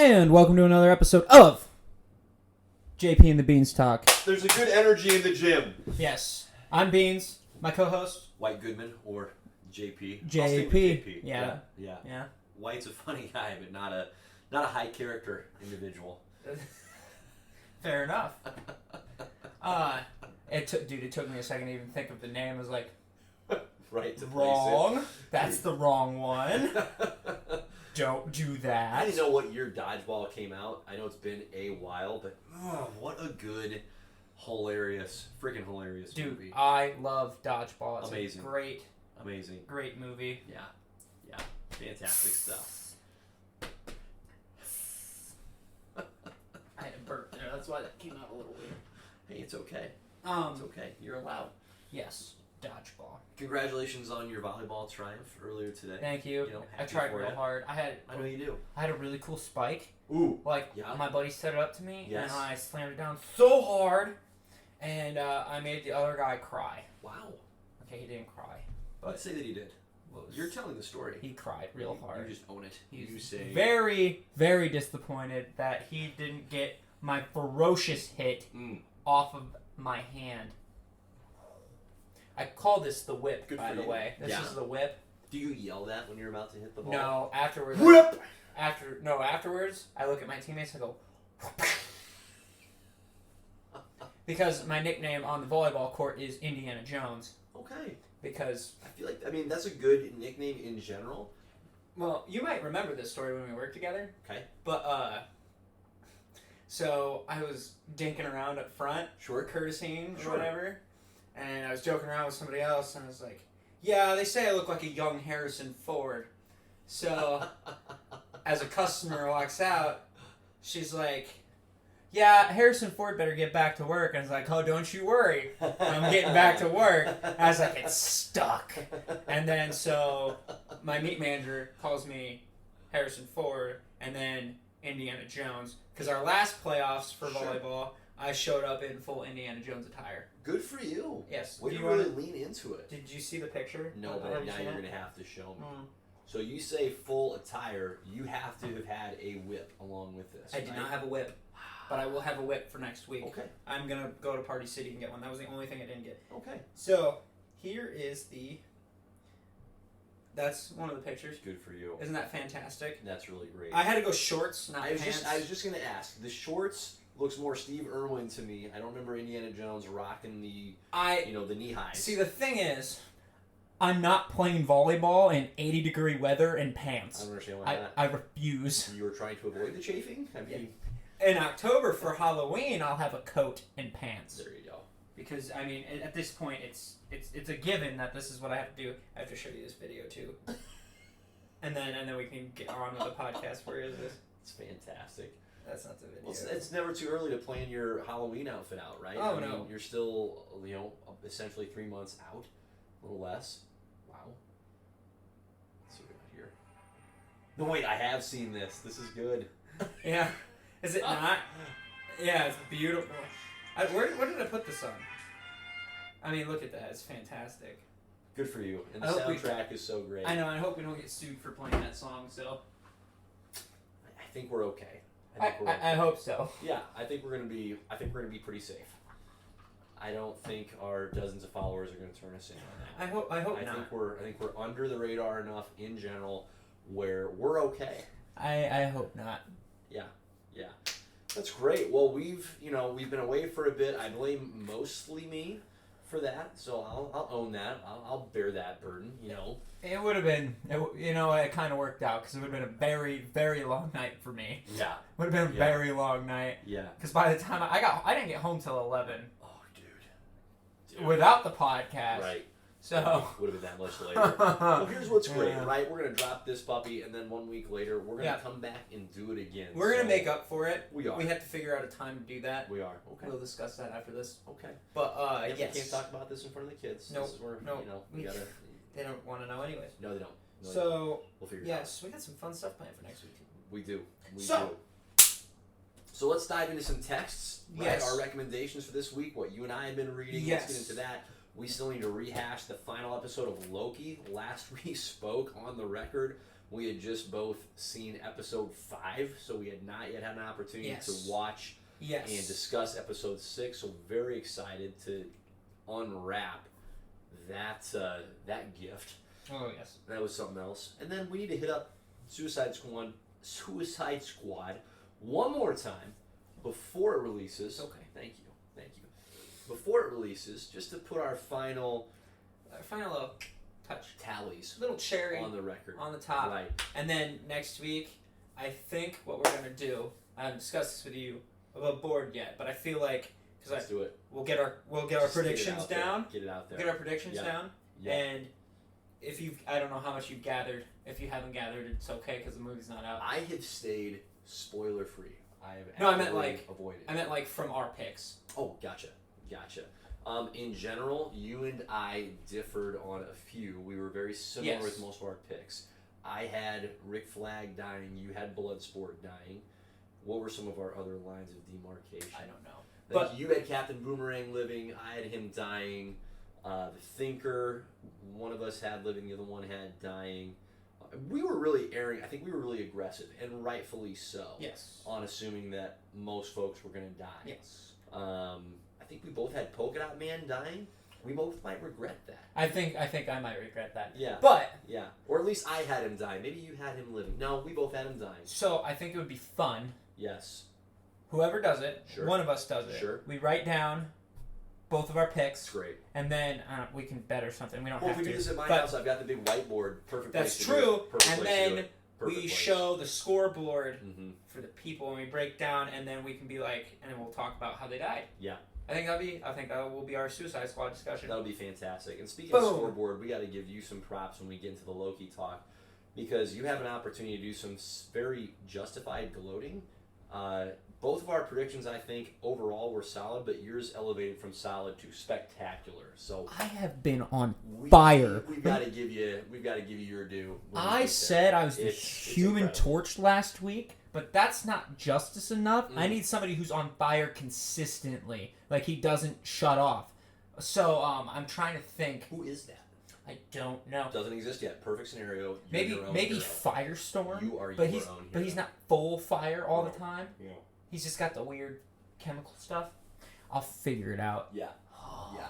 And welcome to another episode of JP and the Beans Talk. There's a good energy in the gym. Yes, I'm Beans, my co-host. White Goodman or JP. JP. I'll stay with JP. Yeah. White's a funny guy, but not a high character individual. Fair enough. It took me a second to even think of the name. I was like, right to wrong. place it. That's the wrong one. Don't do that. I didn't know what year Dodgeball came out. I know it's been a while, but what a good, freaking hilarious movie. Dude, I love Dodgeball. It's Amazing. Great movie. Yeah. Fantastic stuff. I had a burp there. That's why that came out a little weird. Hey, it's okay. It's okay. You're allowed. Yes, Dodgeball. Congratulations on your volleyball triumph earlier today. Thank you. I happy tried for real ya. hard. I know you do. had a really cool spike. Ooh. My buddy set it up to me, Yes. and I slammed it down so hard, and I made the other guy cry. Wow. Okay, he didn't cry. Let's say that he did. You're telling the story. He cried real hard. You just own it. He's say very, very disappointed that he didn't get my ferocious hit off of my hand. I call this the whip, Good by for the you. way. This is the whip. Do you yell that when you're about to hit the ball? No, afterwards. Whip! Afterwards, I look at my teammates and I go, because my nickname on the volleyball court is Indiana Jones. Okay. Because I feel like, that's a good nickname in general. well, you might remember this story when we worked together. Okay. But so I was dinking around up front, courtesying or whatever, and I was joking around with somebody else, and I was like, "Yeah, they say I look like a young Harrison Ford." So as a customer walks out, she's like, "Yeah, Harrison Ford better get back to work." And I was like, "Oh, don't you worry, I'm getting back to work." I was like, "It's stuck." And then so my meet manager calls me Harrison Ford, and then Indiana Jones, because our last playoffs for volleyball, I showed up in full Indiana Jones attire. Good for you. Yes. Would you really lean into it? Did you see the picture? No, but now you're going to have to show me. So you say full attire, you have to have had a whip along with this. I did not have a whip, but I will have a whip for next week. Okay. I'm going to go to Party City and get one. That was the only thing I didn't get. Okay. So here is that's one of the pictures. Good for you. Isn't that fantastic? That's really great. I had to go shorts, not pants. I was just going to ask. The shorts looks more Steve Irwin to me. I don't remember Indiana Jones rocking the knee highs. See, the thing is, I'm not playing volleyball in 80-degree weather in pants. I don't understand why not. I refuse. You were trying to avoid the chafing? In October for Halloween, I'll have a coat and pants. There you go. Because at this point, it's a given that this is what I have to do. I have to show you this video too, and then we can get on with the podcast. Where is this? It's fantastic. That's not the video. Well, it's never too early to plan your Halloween outfit out, right? Oh, no. You're still, essentially 3 months out, a little less. Wow. Let's see what we got here. No, wait, I have seen this. This is good. Yeah. Is it not? Yeah, it's beautiful. Where did I put this on? I mean, look at that. It's fantastic. Good for you. And the soundtrack is so great. I know. I hope we don't get sued for playing that song, so. I think we're okay. I hope so. Yeah, I think we're gonna be pretty safe. I don't think our dozens of followers are gonna turn us in on that. I hope not. I think we're under the radar enough in general where we're okay. I hope not. Yeah. That's great. Well, we've been away for a bit. I blame mostly me for that, so I'll own that. I'll bear that burden. It would have been, it kind of worked out because it would have been a very, very long night for me. Yeah. Would have been a very long night. Yeah. Because by the time I didn't get home till 11. Oh, dude. Without the podcast. Right. So. Would have been that much later. Well, here's what's great, right? We're going to drop this puppy, and then 1 week later, we're going to come back and do it again. We're going to make up for it. We are. We have to figure out a time to do that. We are. Okay. We'll discuss that after this. Okay. But, yes. We can't talk about this in front of the kids. Nope. This is where, we got to... They don't want to know anyways. No, they don't. So, we'll figure it out. Yes, we got some fun stuff planned for next week. We do. So let's dive into some texts. Right? Yes. Our recommendations for this week, what you and I have been reading. Yes. Let's get into that. We still need to rehash the final episode of Loki. Last we spoke on the record We had just both seen episode 5, so we had not yet had an opportunity to watch and discuss episode 6. So very excited to unwrap that gift. Oh yes, that was something else. And then we need to hit up Suicide Squad one more time before it releases. Okay. Thank you. Before it releases, just to put our final touch, tallies, little cherry on the record, on the top. Right. And then next week, I think what we're gonna do. I haven't discussed this with you about a board yet, but I feel like let's do it. We'll get our predictions down. Get it out there. Get our predictions down. Yeah. And if I don't know how much you've gathered. If you haven't gathered, it's okay because the movie's not out. I have stayed spoiler free. I meant avoided. I meant like from our picks. Oh, gotcha. In general, you and I differed on a few. We were very similar with most of our picks. I had Rick Flag dying. You had Bloodsport dying. What were some of our other lines of demarcation? I don't know. But you had Captain Boomerang living. I had him dying. The Thinker, one of us had living. The other one had dying. We were really erring. I think we were really aggressive, and rightfully so. Yes. On assuming that most folks were going to die. Yes. I think we both had Polka Dot Man dying. We both might regret that. I think I might regret that. Yeah. But yeah, or at least I had him die. Maybe you had him living. No, we both had him dying. So I think it would be fun. Yes. Whoever does it, one of us does it. Sure. We write down both of our picks. That's great. And then we can bet or something. We don't have to. Well, if we do this at my house, I've got the big whiteboard. Perfect place That's to true. do it. Perfect and place to do then it. Perfect we place. show the scoreboard for the people, and we break down, and then we can be like, and then we'll talk about how they died. Yeah. I think that will be our Suicide Squad discussion. That'll be fantastic. And speaking of scoreboard, we got to give you some props when we get into the Loki talk, because you have an opportunity to do some very justified gloating. Both of our predictions, I think, overall were solid, but yours elevated from solid to spectacular. So I have been on fire. We've got to give you your due. I said I was the Human Torch last week, but that's not justice enough. I need somebody who's on fire consistently, like he doesn't shut off. So I'm trying to think. Who is that? I don't know. Doesn't exist yet. Perfect scenario. Maybe Firestorm. You are but he's not full fire all the time. Yeah. He's just got the weird chemical stuff. I'll figure it out. Yeah. Yeah.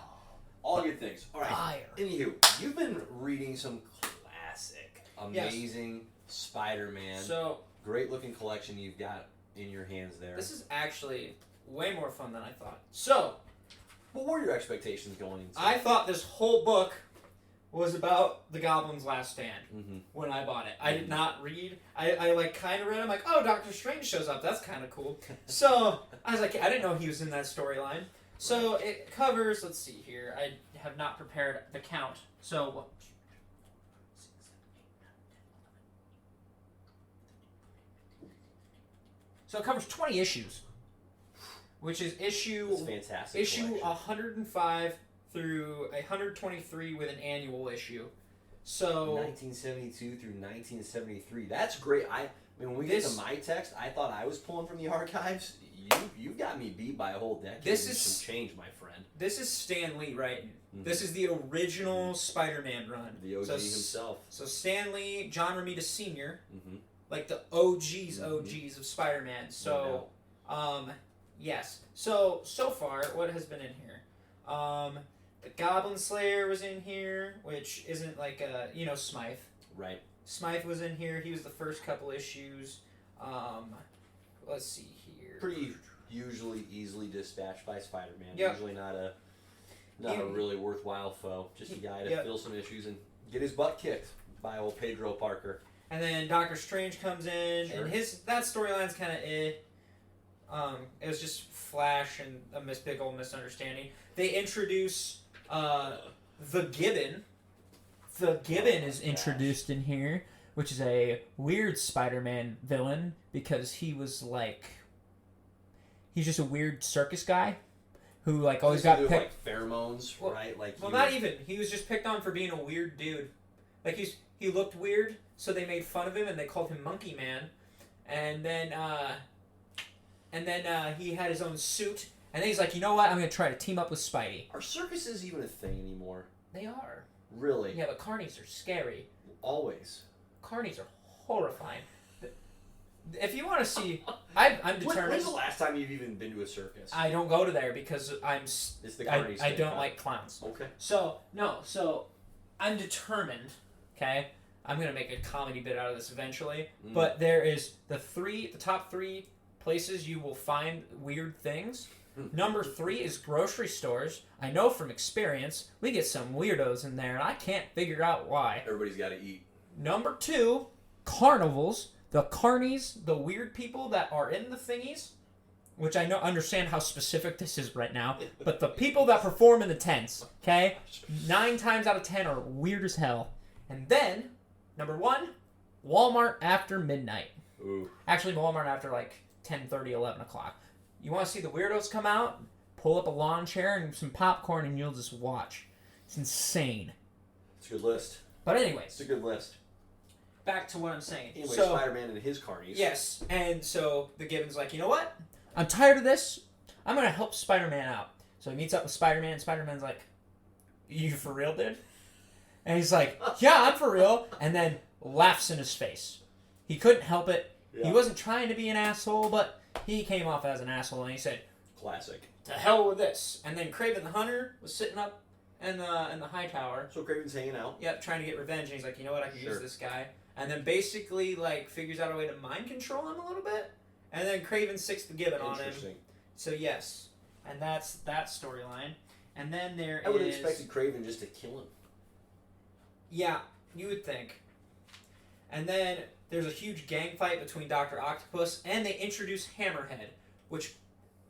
All good things. All right. Fire. Anywho, you've been reading some classic, amazing Spider-Man. So great looking collection you've got in your hands there. This is actually way more fun than I thought. So, what were your expectations going into? I thought this whole book was about the Goblin's Last Stand when I bought it. I did not read. I like kind of read. I'm like, oh, Doctor Strange shows up. That's kind of cool. So I was like, I didn't know he was in that storyline. So it covers. Let's see here. I have not prepared the count. So. So it covers 20 issues, which is issue 105 through 123 with an annual issue. So 1972 through 1973. That's great. I mean, when we get to my text, I thought I was pulling from the archives. You've got me beat by a whole decade. This is some change, my friend. This is Stan Lee writing. This is the original Spider-Man run. The OG himself. So Stan Lee, John Romita Sr., like the OGs of Spider-Man. So, yes. So far, what has been in here? The Goblin Slayer was in here, which isn't like Smythe. Right. Smythe was in here. He was the first couple issues. Let's see here. Pretty usually easily dispatched by Spider-Man. Yep. Usually not a really worthwhile foe. Just a guy to fill some issues and get his butt kicked by old Pedro Parker. And then Doctor Strange comes in, and that storyline's kind of it was just Flash and a big old misunderstanding. They introduce the Gibbon. The Gibbon is introduced in here, which is a weird Spider-Man villain because he's just a weird circus guy who always got picked. Like pheromones, right? Not even. He was just picked on for being a weird dude. He looked weird, so they made fun of him and they called him Monkey Man. And then he had his own suit. And then he's like, you know what? I'm going to try to team up with Spidey. Are circuses even a thing anymore? They are. Really? Yeah, but carnies are scary. Always. Carnies are horrifying. If you want to see, I'm determined. When's the last time you've even been to a circus? I don't go to there because It's the carny I don't like clowns. Okay. So I'm determined. Okay, I'm gonna make a comedy bit out of this eventually. But there is the top three places you will find weird things. Number 3 is grocery stores. I know from experience we get some weirdos in there, and I can't figure out why. Everybody's got to eat. Number 2, carnivals. The carnies, the weird people that are in the thingies, which I understand how specific this is right now, but the people that perform in the tents, okay, 9 times out of 10 are weird as hell. And then, number 1, Walmart after midnight. Ooh. Actually, Walmart after like 10:30, 11 o'clock. You want to see the weirdos come out? Pull up a lawn chair and some popcorn and you'll just watch. It's insane. It's a good list. But anyways. It's a good list. Back to what I'm saying. Anyway, so, Spider-Man and his carnies. Yes, and so the Gibbon's like, you know what? I'm tired of this. I'm going to help Spider-Man out. So he meets up with Spider-Man, and Spider-Man's like, you for real, dude? And he's like, yeah, I'm for real. And then laughs in his face. He couldn't help it. Yeah. He wasn't trying to be an asshole, but he came off as an asshole, and he said, classic. To hell with this. And then Kraven the Hunter was sitting up in the high tower. So Kraven's hanging out. Yep, trying to get revenge, and he's like, you know what, I can use this guy. And then basically, like, figures out a way to mind control him a little bit. And then Kraven sticks the Gibbon on him. So, yes. And that's that storyline. And then I would have expected Kraven just to kill him. Yeah, you would think. And then there's a huge gang fight between Dr. Octopus, and they introduce Hammerhead, which,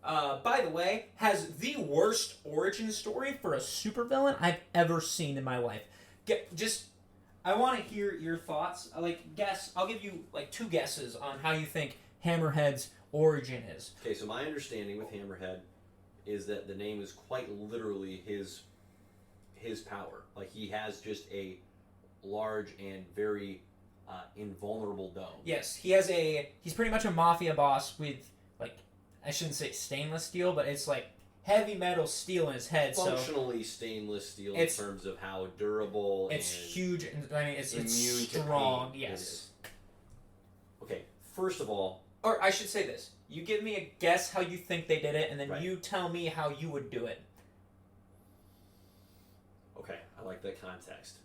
by the way, has the worst origin story for a supervillain I've ever seen in my life. I want to hear your thoughts. I'll give you like 2 guesses on how you think Hammerhead's origin is. Okay, so my understanding with Hammerhead is that the name is quite literally his power. Like, he has just a large and very invulnerable dome. Yes, he's pretty much a mafia boss with, like, I shouldn't say stainless steel, but it's like heavy metal steel in his head. Functionally stainless steel in terms of how durable it's huge. I mean, it's strong. Yes. Okay, first of all... Or I should say this. You give me a guess how you think they did it, and then you tell me how you would do it. Okay, I like that context.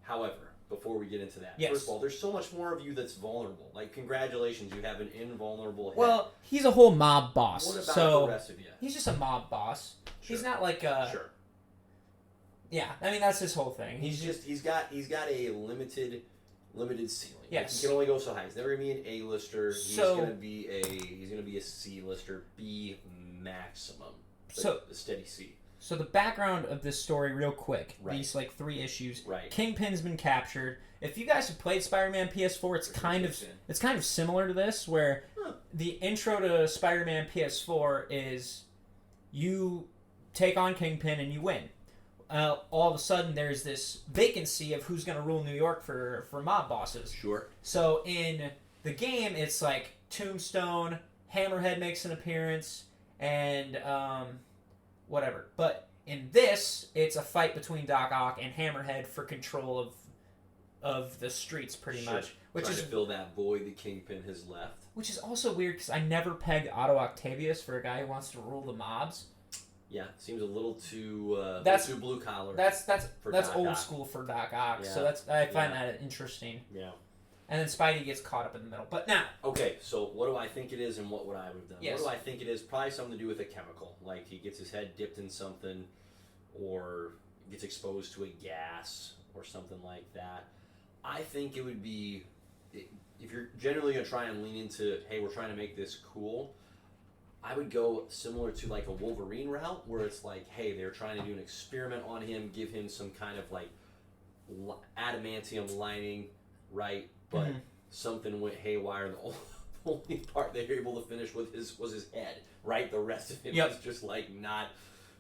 However, before we get into that, yes. First of all, there's so much more of you that's vulnerable. Like, congratulations, you have an invulnerable head. Well, he's a whole mob boss. What about the rest of you? He's just a mob boss. Sure. He's not like a... Sure. Yeah, I mean, that's his whole thing. He's got a limited ceiling. Yes. Like, he can only go so high. He's never gonna be an A-lister. He's gonna be a C-lister, B maximum. So a steady C. So the background of this story, real quick. Right. These like 3 issues. Right. Kingpin's been captured. If you guys have played Spider-Man PS4, it's kind of similar to this, where the intro to Spider-Man PS4 is you take on Kingpin and you win. All of a sudden, there's this vacancy of who's going to rule New York for mob bosses. Sure. So in the game, it's like Tombstone, Hammerhead makes an appearance, and whatever. But in this, it's a fight between Doc Ock and Hammerhead for control of the streets, pretty much. Trying to fill that void that Kingpin has left. Which is also weird, because I never pegged Otto Octavius for a guy who wants to rule the mobs. Yeah, seems a little too too blue collar. That's old school for Doc Ock. Yeah. So I find that interesting. Yeah. And then Spidey gets caught up in the middle. But now, okay, so what do I think it is, and what would I have done? Yes. What do I think it is? Probably something to do with a chemical, like he gets his head dipped in something, or gets exposed to a gas or something like that. I think it would be, if you're generally gonna try and lean into, hey, we're trying to make this cool, I would go similar to like a Wolverine route, where it's like, hey, they're trying to do an experiment on him, give him some kind of like adamantium lining, right? But something went haywire. The only part they were able to finish with was his head, right? The rest of him was just like not.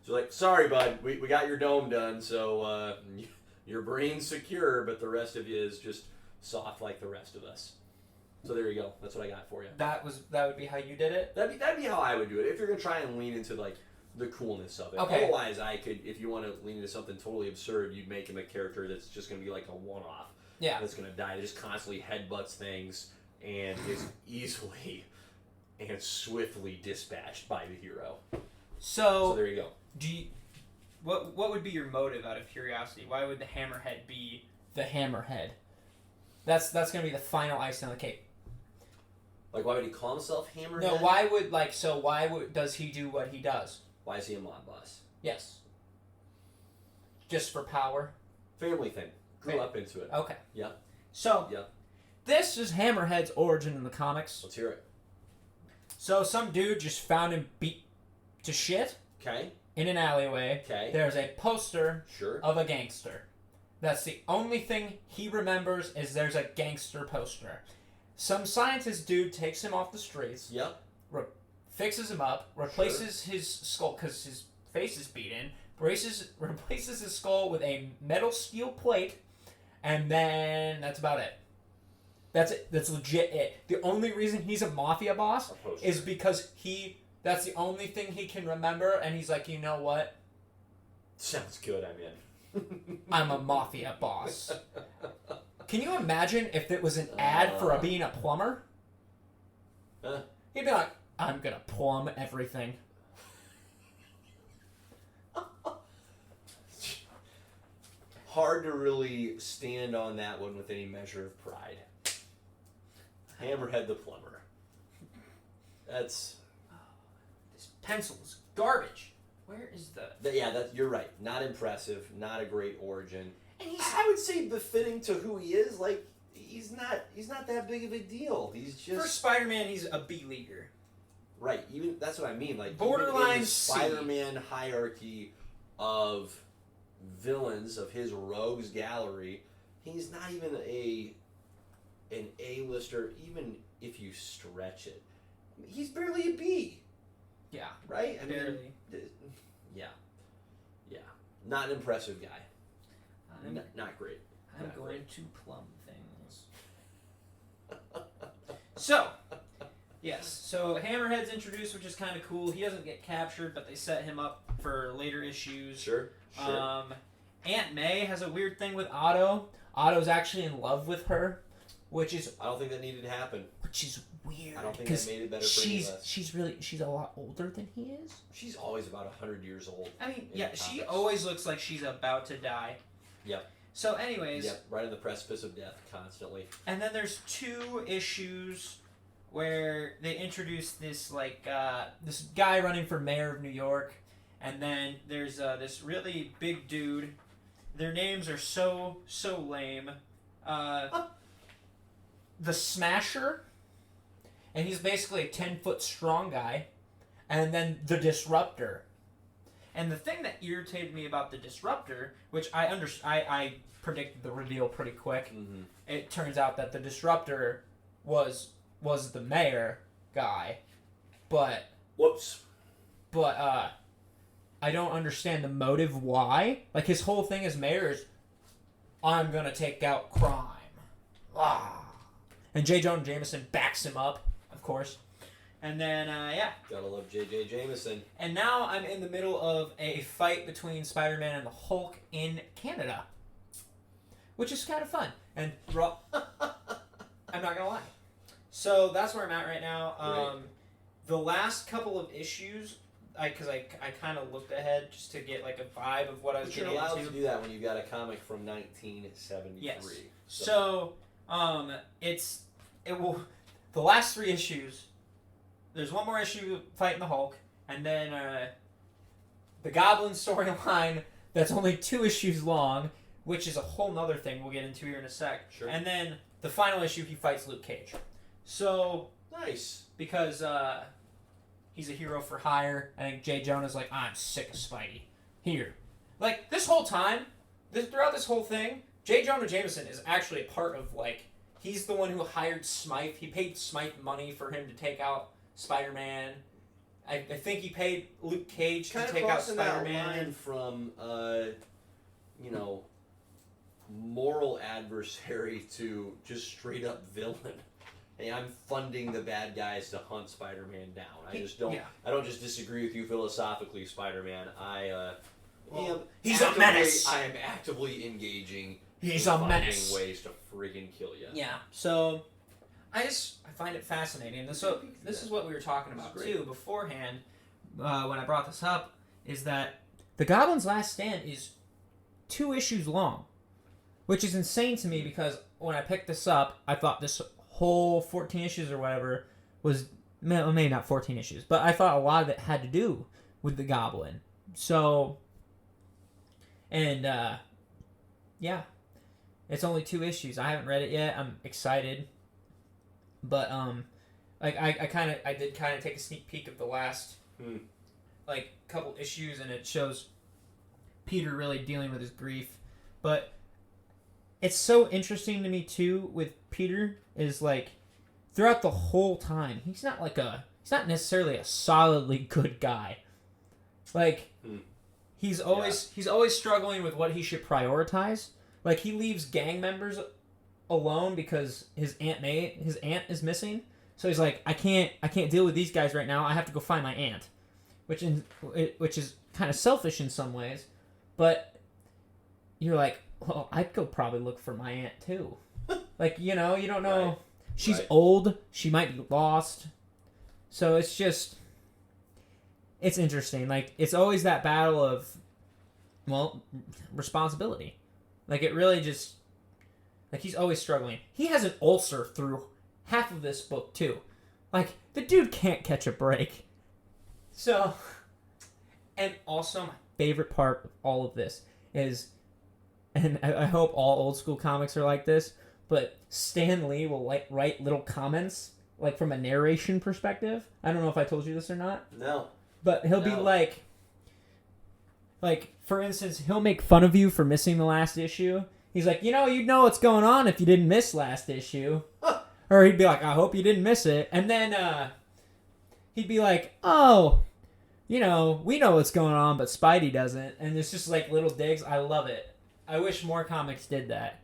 So like, sorry, bud, we got your dome done, so your brain's secure, but the rest of you is just soft like the rest of us. So there you go. That's what I got for you. That would be how you did it? That'd be how I would do it. If you're gonna try and lean into like the coolness of it. Okay. Otherwise, I could, if you want to lean into something totally absurd, you'd make him a character that's just gonna be like a one-off. that's going to die. That just constantly headbutts things and is easily and swiftly dispatched by the hero. So there you go. What would be your motive out of curiosity? Why would the Hammerhead be the Hammerhead? That's going to be the final icing on the cake. Like, why would he call himself Hammerhead? No, why does he do what he does? Why is he a mob boss? Yes. Just for power? Family thing. Grew up into it. Okay. Yeah. So, this is Hammerhead's origin in the comics. Let's hear it. So, some dude just found him beat to shit. Okay. In an alleyway. Okay. There's a poster of a gangster. That's the only thing he remembers is there's a gangster poster. Some scientist dude takes him off the streets. Yep. Fixes him up. Replaces his skull because his face is beaten. Replaces his skull with a metal steel plate. And then that's about it. That's it. That's legit it. The only reason he's a mafia boss is because that's the only thing he can remember. And he's like, you know what? Sounds good, I'm in. I'm a mafia boss. Can you imagine if it was an ad for being a plumber? He'd be like, I'm gonna plumb everything. Hard to really stand on that one with any measure of pride. Hammerhead the plumber. This pencil is garbage. Where is you're right. Not impressive. Not a great origin. And I would say befitting to who he is. Like, he's not that big of a deal. He's just for Spider-Man. He's a B-leaguer. Right. Even that's what I mean. Like borderline the Spider-Man hierarchy of villains of his rogues gallery. He's not even an A-lister. Even if you stretch it, he's barely a B. Yeah. Right. Barely. Yeah. Not an impressive guy. Not great. I'm going to plumb things. So, yes. So Hammerhead's introduced, which is kind of cool. He doesn't get captured, but they set him up for later issues. Sure. Aunt May has a weird thing with Otto. Otto's actually in love with her, which is... I don't think that needed to happen. Which is weird. I don't think that made it better for any of us. She's a lot older than he is. She's always about 100 years old. I mean, she always looks like she's about to die. Yep. So anyways... Yep, right on the precipice of death, constantly. And then there's 2 issues where they introduce this, this guy running for mayor of New York, and then there's this really big dude. Their names are so lame. The Smasher, and he's basically a 10-foot strong guy, and then the Disruptor. And the thing that irritated me about the Disruptor, which I predicted the reveal pretty quick. Mm-hmm. It turns out that the Disruptor was the mayor guy, but I don't understand the motive why. Like, his whole thing as mayor is, I'm gonna take out crime. And J. Jonah Jameson backs him up, of course. And then, Gotta love J.J. Jameson. And now I'm in the middle of a fight between Spider-Man and the Hulk in Canada. Which is kind of fun. And I'm not gonna lie. So that's where I'm at right now. The last couple of issues, because I kind of looked ahead just to get like a vibe of what I was getting into. You're allowed to do that when you got a comic from 1973. Yes. So the last 3 issues. There's one more issue fighting the Hulk, and then the Goblin storyline that's only 2 issues long, which is a whole nother thing we'll get into here in a sec. Sure. And then the final issue, he fights Luke Cage. So nice, because he's a hero for hire. I think J. Jonah's like, I'm sick of Spidey. Here, like this whole time, throughout this whole thing, J. Jonah Jameson is actually a part of he's the one who hired Smythe. He paid Smythe money for him to take out Spider-Man. I think he paid Luke Cage to take out Spider-Man. That line from moral adversary to just straight up villain. Hey, I'm funding the bad guys to hunt Spider-Man down. I don't just disagree with you philosophically, Spider-Man. He's a menace. I am actively engaging he's a menace. Ways to freaking kill you. Yeah. So I find it fascinating. This is what we were talking about too beforehand when I brought this up, is that the Goblin's Last Stand is 2 issues long, which is insane to me because when I picked this up, I thought this whole 14 issues or whatever was, maybe not 14 issues, but I thought a lot of it had to do with the Goblin. So, and yeah, it's only 2 issues. I haven't read it yet. I'm excited, but like I did kind of take a sneak peek of the last like couple issues, and it shows Peter really dealing with his grief. But it's so interesting to me too with Peter is like throughout the whole time he's not necessarily a solidly good guy. Like he's always struggling with what he should prioritize. Like he leaves gang members alone because his aunt is missing. So he's like, I can't deal with these guys right now. I have to go find my aunt, which is kind of selfish in some ways. But you're like, well, I'd go probably look for my aunt too. Like, you know, you don't know. Right. She's old. She might be lost. So it's just, it's interesting. Like, it's always that battle of, well, responsibility. Like, it really just, like, he's always struggling. He has an ulcer through half of this book, too. Like, the dude can't catch a break. So, and also my favorite part of all of this is, and I hope all old school comics are like this, but Stan Lee will write little comments, like from a narration perspective. I don't know if I told you this or not. No. But he'll be like, for instance, he'll make fun of you for missing the last issue. He's like, you'd know what's going on if you didn't miss last issue. Or he'd be like, I hope you didn't miss it. And then he'd be like, oh, we know what's going on, but Spidey doesn't. And it's just like little digs. I love it. I wish more comics did that.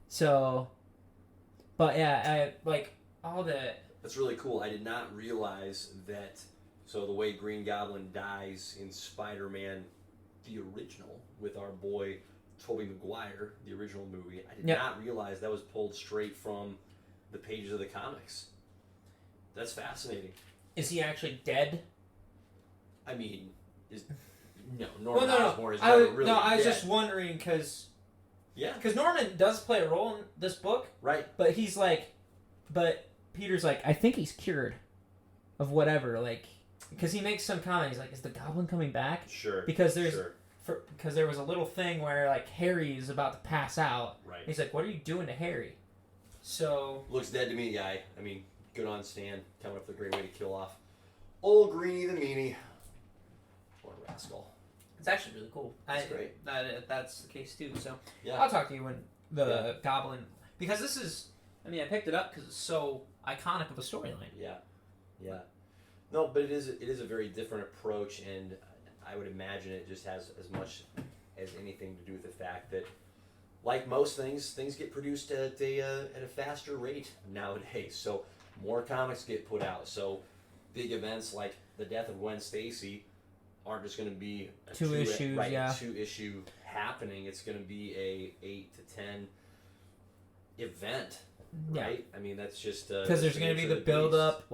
So, but yeah, I like all the... That's really cool. I did not realize that, so the way Green Goblin dies in Spider-Man, the original, with our boy Tobey Maguire, the original movie, I did not realize that was pulled straight from the pages of the comics. That's fascinating. Is he actually dead? I mean, Norman Osborn is never really dead. I was just wondering because Norman does play a role in this book, right? But he's like, Peter's like, I think he's cured of whatever, like, because he makes some comment. He's like, is the Goblin coming back? Sure. Because because there was a little thing where like Harry is about to pass out. Right. He's like, what are you doing to Harry? So looks dead to me, guy. I mean, good on Stan coming up with a great way to kill off old Greenie the Meanie. What a rascal. It's actually really cool. That's great. That's the case too. So yeah. I'll talk to you when the Goblin, because this is, I mean, I picked it up because it's so iconic of a storyline. Yeah. No, but it is a very different approach, and I would imagine it just has as much as anything to do with the fact that, like most things get produced at a faster rate nowadays. So more comics get put out. So big events like the death of Gwen Stacy aren't just going to be a 2 issue happening. It's going to be a 8 to 10 event, right? I mean, that's just because there's going to be the build up,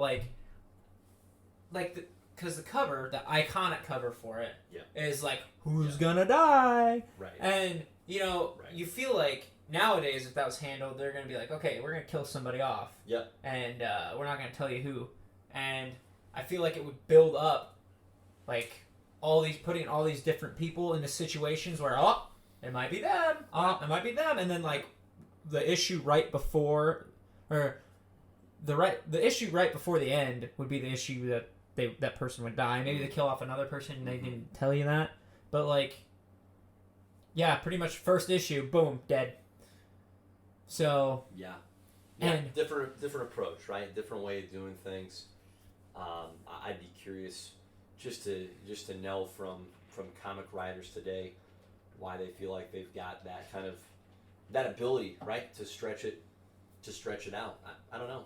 because the cover, the iconic cover for it, is like, who's gonna die? Right. And you feel like nowadays, if that was handled, they're gonna be like, okay, we're gonna kill somebody off. Yep. And we're not gonna tell you who. And I feel like it would build up, like putting all these different people into situations where it might be them, it might be them, and then like the issue right before, or the issue right before the end would be the issue that that person would die. Maybe they kill off another person and they didn't tell you that. But like, yeah, pretty much first issue, boom, dead. So yeah, and different approach, right? Different way of doing things. I'd be curious just to know from comic writers today why they feel like they've got that kind of that ability, right, to stretch it out. I don't know.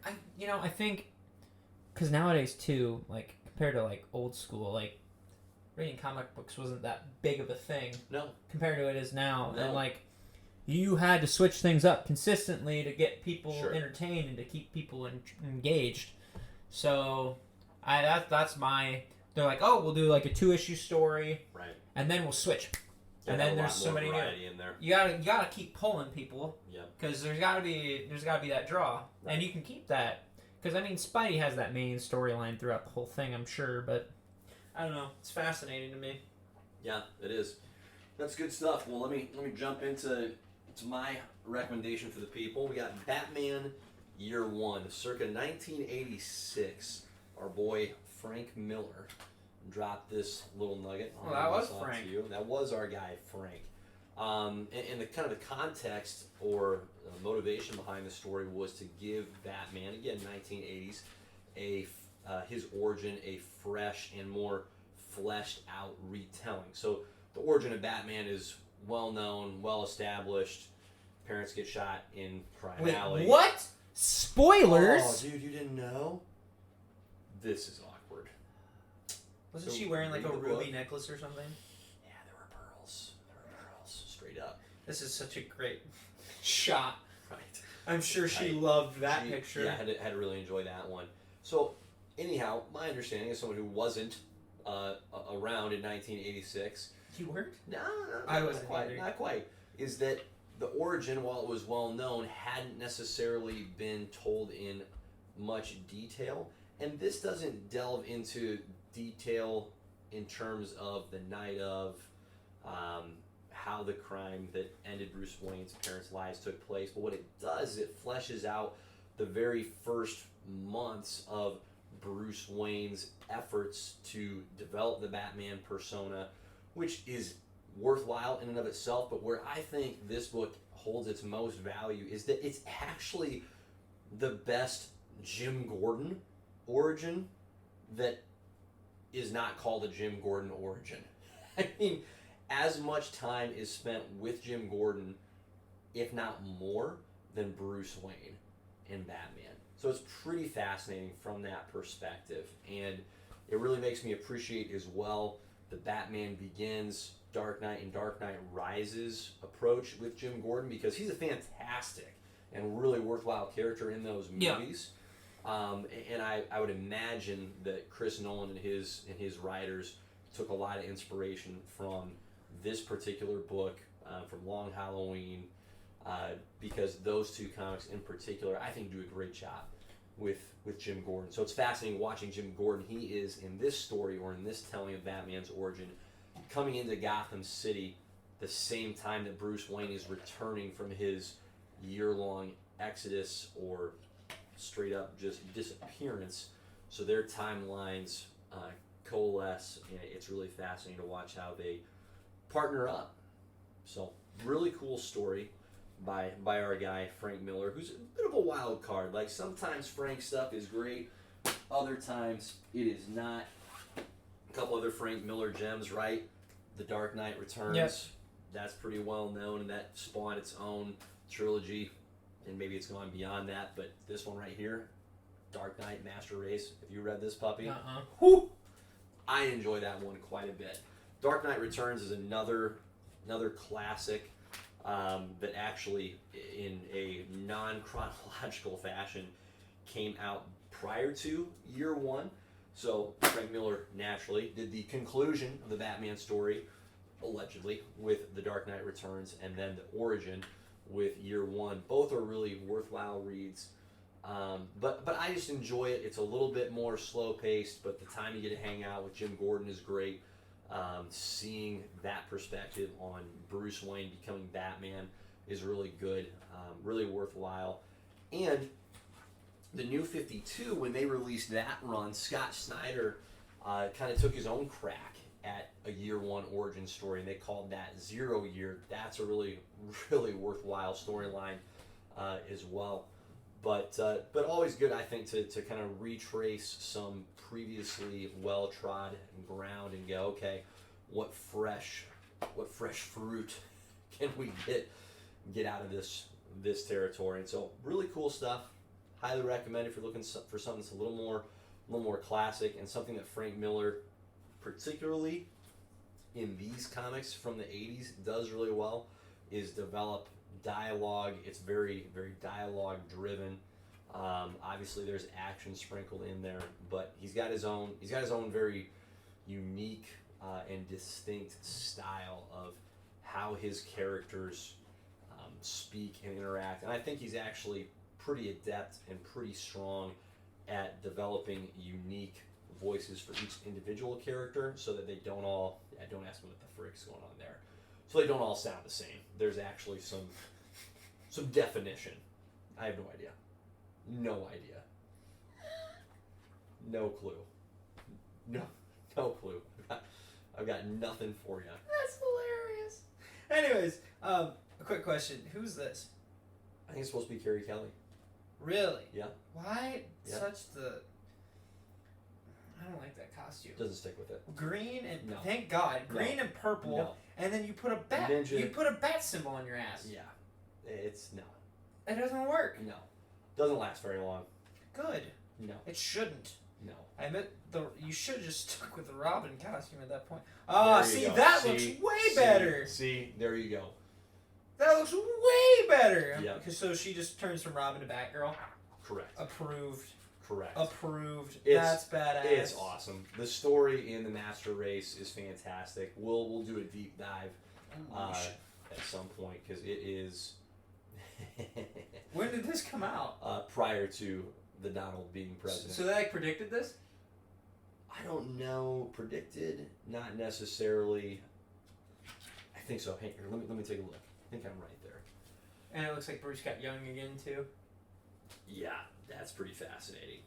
I think because nowadays too, like compared to like old school, like reading comic books wasn't that big of a thing. No. Compared to it is now, no. and like you had to switch things up consistently to get people Sure. entertained and to keep people engaged. So, that's my. They're like, oh, we'll do like a 2-issue story, right? And then we'll switch. And then there's so many variety in there. You gotta keep pulling people. Yeah. Because there's gotta be that draw, right. And you can keep that. Because I mean, Spidey has that main storyline throughout the whole thing, I'm sure, but I don't know. It's fascinating to me. Yeah, it is. That's good stuff. Well, let me jump into my recommendation for the people. We got Batman Year One, circa 1986. Our boy Frank Miller dropped this little nugget. Well, that was Frank. To you. That was our guy Frank. And the kind of the context or motivation behind the story was to give Batman, again, 1980s, his origin a fresh and more fleshed out retelling. So the origin of Batman is well known, well established. Parents get shot in crime alley. What? Spoilers? Oh, dude, you didn't know? This is awkward. Wasn't she wearing like a ruby necklace or something? Yeah, there were pearls. Straight up. This is such a great shot. Right. I'm sure she loved that picture. Yeah, had to really enjoy that one. So, anyhow, my understanding as someone who wasn't around in 1986. You weren't? No, I wasn't not quite. Is that the origin, while it was well known, hadn't necessarily been told in much detail. And this doesn't delve into detail in terms of the night of, how the crime that ended Bruce Wayne's parents' lives took place. But what it does is it fleshes out the very first months of Bruce Wayne's efforts to develop the Batman persona, which is worthwhile in and of itself. But where I think this book holds its most value is that it's actually the best Jim Gordon origin that is not called a Jim Gordon origin. I mean, as much time is spent with Jim Gordon, if not more, than Bruce Wayne in Batman. So it's pretty fascinating from that perspective. And it really makes me appreciate as well the Batman Begins, Dark Knight, and Dark Knight Rises approach with Jim Gordon, because he's a fantastic and really worthwhile character in those movies. And I would imagine that Chris Nolan and his writers took a lot of inspiration from this particular book, from Long Halloween, because those two comics in particular, I think, do a great job with Jim Gordon. So it's fascinating watching Jim Gordon. He is, in this story, or in this telling of Batman's origin, coming into Gotham City the same time that Bruce Wayne is returning from his year-long exodus, or straight up just disappearance. So their timelines coalesce, and it's really fascinating to watch how they partner up. So really cool story by our guy Frank Miller, who's a bit of a wild card. Like, sometimes Frank's stuff is great, other times it is not. A couple other Frank Miller gems, right? The Dark Knight Returns. Yes. That's pretty well known, and that spawned its own trilogy, and maybe it's gone beyond that, but this one right here, Dark Knight Master Race, have you read this puppy? Whew! I enjoy that one quite a bit. Dark Knight Returns is another classic that actually, in a non-chronological fashion, came out prior to Year One. So Frank Miller naturally did the conclusion of the Batman story, allegedly, with The Dark Knight Returns, and then the origin with Year One. Both are really worthwhile reads. But I just enjoy it. It's a little bit more slow-paced, but the time you get to hang out with Jim Gordon is great. Seeing that perspective on Bruce Wayne becoming Batman is really good, really worthwhile. And the New 52, when they released that run, Scott Snyder kind of took his own crack at a Year One origin story, and they called that 0 Year. That's a really, really worthwhile storyline as well. But always good, I think, to kind of retrace some previously well-trod ground and go, okay, what fresh fruit can we get out of this territory? And so, really cool stuff. Highly recommend if you're looking for something that's a little more classic, and something that Frank Miller, particularly in these comics from the 80s, does really well, is develop dialogue. It's very, very dialogue driven. Obviously, there's action sprinkled in there, but he's got his own very unique and distinct style of how his characters speak and interact. And I think he's actually pretty adept and pretty strong at developing unique voices for each individual character, so that they don't all. Don't ask me what the frick's going on there. So they don't all sound the same. There's actually some definition. I have no idea. No idea. No clue. No clue. I've got nothing for you. That's hilarious. Anyways, a quick question. Who's this? I think it's supposed to be Carrie Kelly. Really? Yeah. Why such the... I don't like that costume. Doesn't stick with it. Green and... No. Thank God. Green and purple. No. And then you put a bat... Ninja. You put a bat symbol on your ass. Yeah. It's... No. It doesn't work. No. Doesn't last very long. Good. No. It shouldn't. No. I admit, you should have just stuck with the Robin costume at that point. Oh, see, that looks way better. See, there you go. That looks way better. Yeah. So she just turns from Robin to Batgirl. Correct. Approved. Correct. Approved. That's badass. It's awesome. The story in the Master Race is fantastic. We'll do a deep dive at some point, because it is. When did this come out? Prior to the Donald being president. So they predicted this? I don't know. Predicted, not necessarily. I think so. Hey, let me take a look. I think I'm right there. And it looks like Bruce got young again too. Yeah, that's pretty fascinating.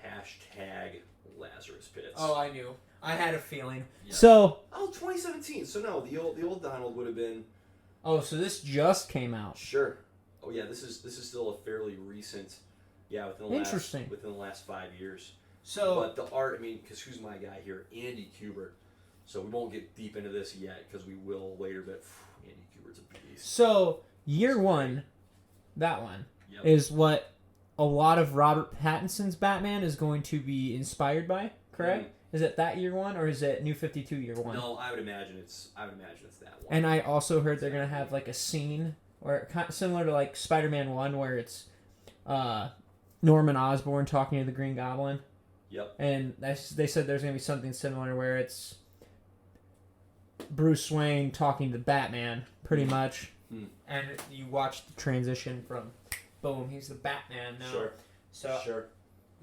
Hashtag Lazarus Pits. Oh, I knew. I had a feeling. Yeah. So. Oh, 2017. So no, the old Donald would have been. Oh, so this just came out. Sure. Oh yeah, this is still a fairly recent. Yeah, within the last 5 years. So. But the art, I mean, because who's my guy here? Andy Kubert. So we won't get deep into this yet, because we will later. But Andy Kubert's a beast. So year one, that one is what a lot of Robert Pattinson's Batman is going to be inspired by. Correct? Mm-hmm. Is it that year one, or is it New 52 year one? No, I would imagine it's that one. And I also heard they're gonna have like a scene where similar to like Spider-Man 1, where it's Norman Osborn talking to the Green Goblin. Yep. And they said there's gonna be something similar where it's Bruce Wayne talking to Batman, pretty much. Mm. And you watch the transition from, boom, he's the Batman now. Sure. So. Sure.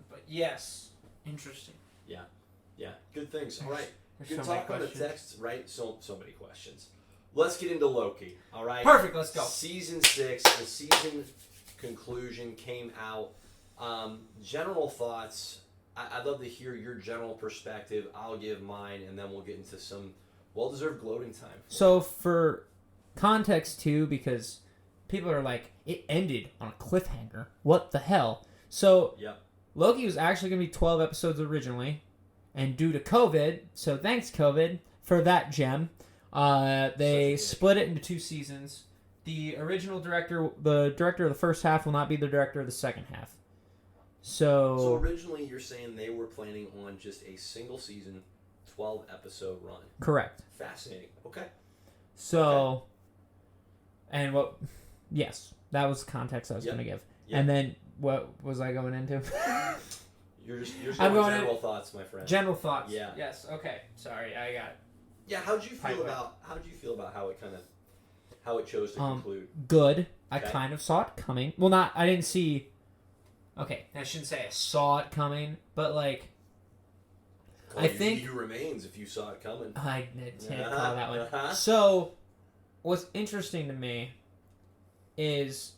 But yes, interesting. Yeah. Yeah. Good things. All right. Good talk on the text, right? So many questions. Let's get into Loki. All right. Perfect. Let's go. Season 6. The season conclusion came out. General thoughts. I'd love to hear your general perspective. I'll give mine, and then we'll get into some well-deserved gloating time. So for context too, because people are like, it ended on a cliffhanger. What the hell? So Loki was actually going to be 12 episodes originally, and due to COVID, so thanks COVID for that gem, they split it into 2 seasons. The original director, the director of the first half, will not be the director of the second half. So originally you're saying they were planning on just a single season, 12 episode run. Correct. Fascinating. Okay. So, and yes, that was the context I was going to give. Yep. And then what was I going into? You're going general thoughts, my friend. General thoughts. Yeah. Yes. Okay. Sorry, I got. Yeah. How'd you feel about how it chose to conclude? Good. Okay. I kind of saw it coming. Well, I didn't see. Okay, I shouldn't say I saw it coming, but like. Well, I think He Who Remains, if you saw it coming. I didn't call that one. So, what's interesting to me is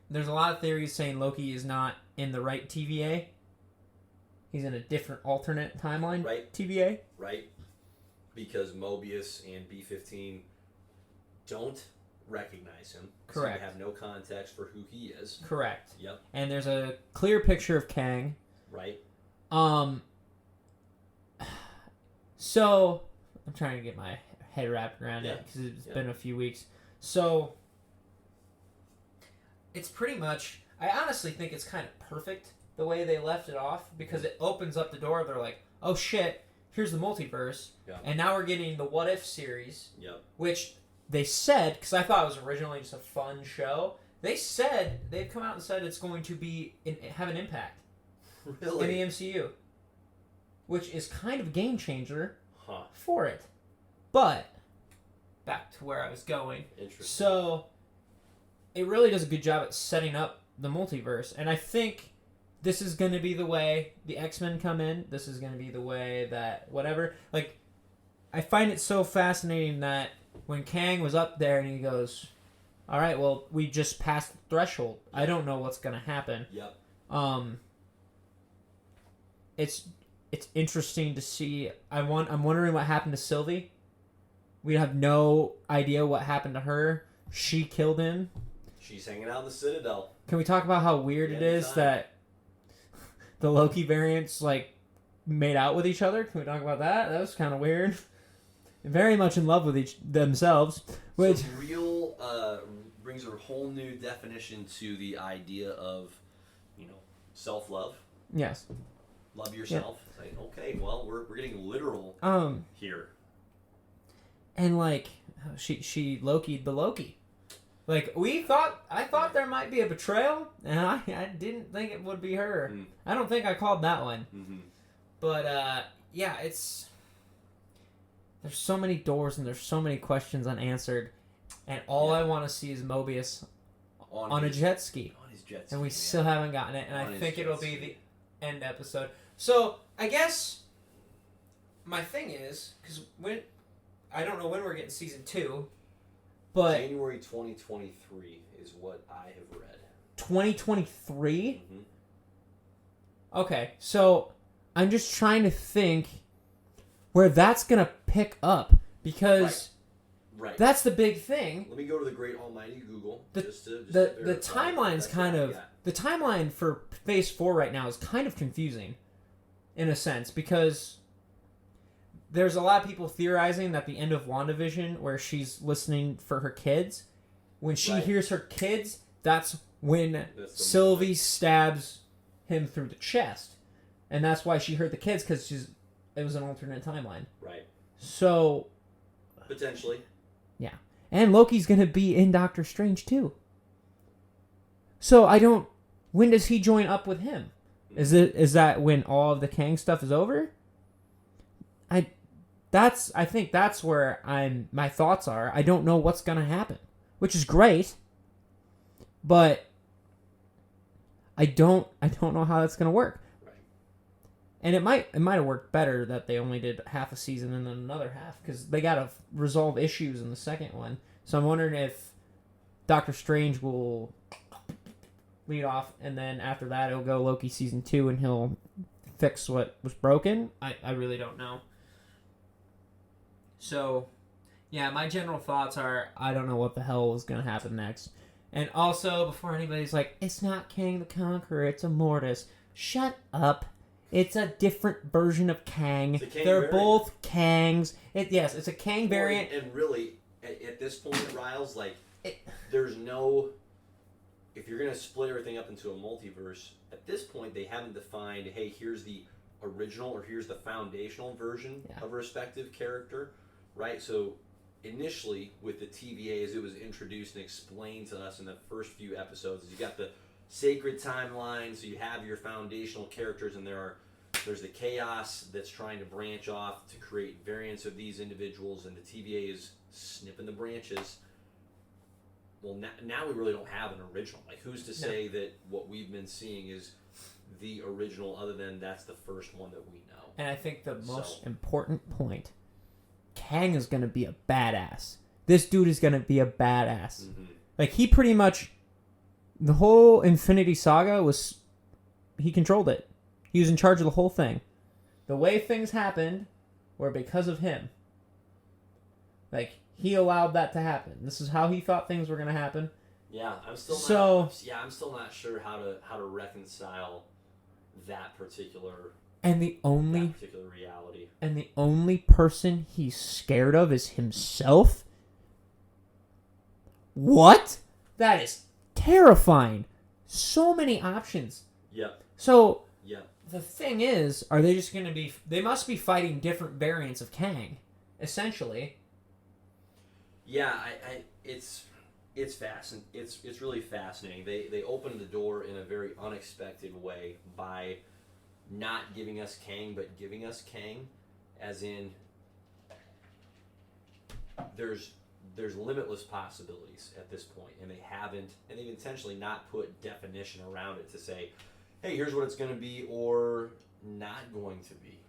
there's a lot of theories saying Loki is not in the right TVA. He's in a different alternate timeline TVA. Right. Because Mobius and B-15 don't recognize him. Correct. So they have no context for who he is. Correct. Yep. And there's a clear picture of Kang. Right. So, I'm trying to get my head wrapped around it because it's been a few weeks. So, it's pretty much, I honestly think it's kind of perfect the way they left it off, because it opens up the door. They're like, oh shit, here's the multiverse. Yep. And now we're getting the What If series, which they said, because I thought it was originally just a fun show, they've come out and said it's going to have an impact. Really? In the MCU. Which is kind of a game changer for it. But, back to where I was going. Interesting. So, it really does a good job at setting up the multiverse. And I think this is going to be the way the X-Men come in. This is going to be the way that whatever. Like, I find it so fascinating that when Kang was up there and he goes, all right, well, we just passed the threshold. I don't know what's going to happen. Yep. It's interesting to see. I'm wondering what happened to Sylvie. We have no idea what happened to her. She killed him. She's hanging out in the Citadel. Can we talk about how weird it is that the Loki variants made out with each other? Can we talk about that? That was kind of weird. Very much in love with themselves. Which so real brings a whole new definition to the idea of, self-love. Yes. Love yourself. Yeah. Like, okay, well, we're getting literal here. And she Loki'd the Loki. I thought there might be a betrayal, and I didn't think it would be her. Mm. I don't think I called that one. Mm-hmm. But yeah, there's so many doors and there's so many questions unanswered, and all I want to see is Mobius on a jet ski. On his jet ski. And we still haven't gotten it, and I think it'll be the end episode. So, I guess my thing is, because I don't know when we're getting season 2, but January 2023 is what I have read. 2023? Mm-hmm. Okay, so I'm just trying to think where that's going to pick up, because right. That's the big thing. Let me go to the great almighty Google. The timeline's kind of... The timeline for Phase 4 right now is kind of confusing, in a sense, because there's a lot of people theorizing that the end of WandaVision, where she's listening for her kids, when she hears her kids, that's when Sylvie stabs him through the chest. And that's why she heard the kids, because it was an alternate timeline. Right. So... Potentially. Yeah. And Loki's going to be in Doctor Strange, too. So I don't... When does he join up with him? Is that when all of the Kang stuff is over? I think that's where my thoughts are. I don't know what's gonna happen, which is great, but I don't know how that's gonna work. Right. And it might have worked better that they only did half a season and then another half, because they gotta resolve issues in the second one. So I'm wondering if Doctor Strange will lead off, and then after that it'll go Loki season 2 and he'll fix what was broken. I really don't know. So, yeah, my general thoughts are I don't know what the hell is going to happen next. And also, before anybody's like, it's not Kang the Conqueror, it's Immortus. Shut up. It's a different version of Kang. They're variant. Both Kangs. Yes, it's a Kang variant. And really, at this point, Riles, there's no... If you're going to split everything up into a multiverse, at this point, they haven't defined, hey, here's the original or here's the foundational version of a respective character, right? So initially, with the TVA, as it was introduced and explained to us in the first few episodes, you got the sacred timeline, so you have your foundational characters, and there's the chaos that's trying to branch off to create variants of these individuals, and the TVA is snipping the branches. Well, now we really don't have an original. Who's to say that what we've been seeing is the original, other than that's the first one that we know? And I think the most important point, Kang is going to be a badass. This dude is going to be a badass. Mm-hmm. He pretty much, the whole Infinity Saga he controlled it. He was in charge of the whole thing. The way things happened were because of him. He allowed that to happen. This is how he thought things were going to happen. Yeah, I'm still not sure how to reconcile that particular reality. And the only person he's scared of is himself? What? That is terrifying. So many options. Yep. So the thing is, are they just going to be... They must be fighting different variants of Kang, essentially. Yeah, it's fascinating. It's really fascinating. They opened the door in a very unexpected way by not giving us Kang, but giving us Kang, as in there's limitless possibilities at this point, and they've intentionally not put definition around it to say, hey, here's what it's going to be or not going to be.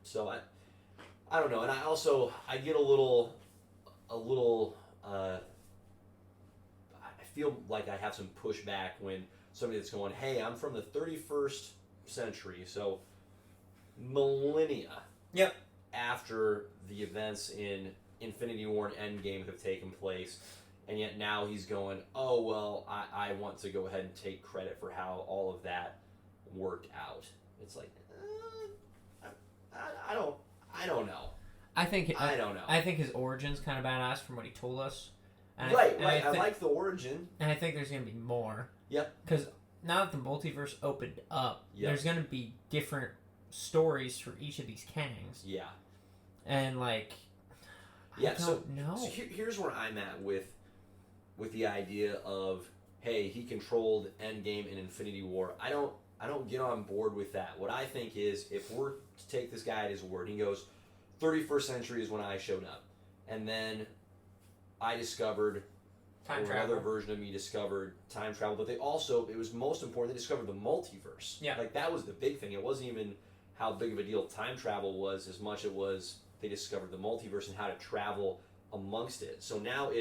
So I don't know, and I get a little I feel like I have some pushback when somebody that's going, hey, I'm from the 31st century, so millennia. Yep. After the events in Infinity War and Endgame have taken place, and yet now he's going, oh, well, I want to go ahead and take credit for how all of that worked out. It's like, I don't know. I don't know. I think his origin's kind of badass from what he told us. And I like the origin. And I think there's going to be more. Yep. Because now that the multiverse opened up, there's going to be different stories for each of these Kangs. Yeah. And, like, I don't know. So here's where I'm at with the idea of, hey, he controlled Endgame and Infinity War. I don't get on board with that. What I think is, if we're to take this guy at his word, he goes, 31st century is when I showed up. And then I discovered, time travel. Another version of me discovered time travel. But it was most important, they discovered the multiverse. Yeah. Like, that was the big thing. It wasn't even how big of a deal time travel was as much it was they discovered the multiverse and how to travel amongst it. So now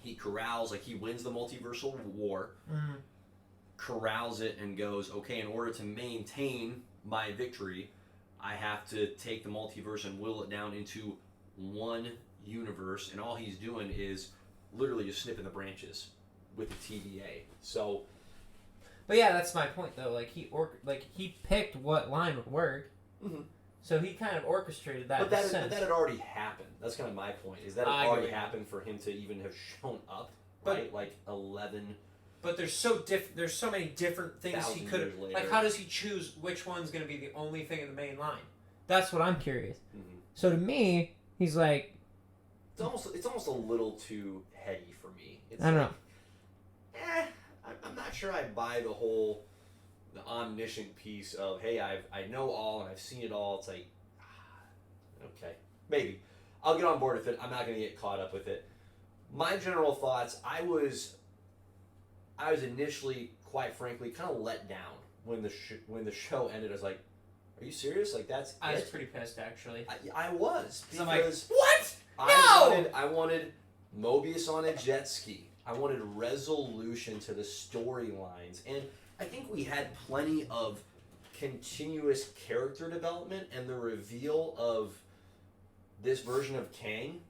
he corrals, like he wins the multiversal war, corrals it and goes, okay, in order to maintain my victory, I have to take the multiverse and will it down into one universe, and all he's doing is literally just snipping the branches with the TVA. So, but yeah, that's my point though. Like he picked what line would work, so he kind of orchestrated that. But that had already happened. That's kind of my point. Is that it already happened for him to even have shown up, right? Like 11. But there's so many different things he could have. Like, how does he choose which one's going to be the only thing in the main line? That's what I'm curious. Mm-hmm. So to me, he's like, it's almost a little too heady for me. I don't know. I'm not sure I buy the omniscient piece of, hey, I know all and I've seen it all. It's like, okay, maybe I'll get on board with it. I'm not going to get caught up with it. My general thoughts, I was initially, quite frankly, kind of let down when the show ended. I was like, "Are you serious? Like that's?" I was pretty pissed, actually. I was because I'm like, "What? No!" I wanted Mobius on a jet ski. I wanted resolution to the storylines, and I think we had plenty of continuous character development, and the reveal of this version of Kang,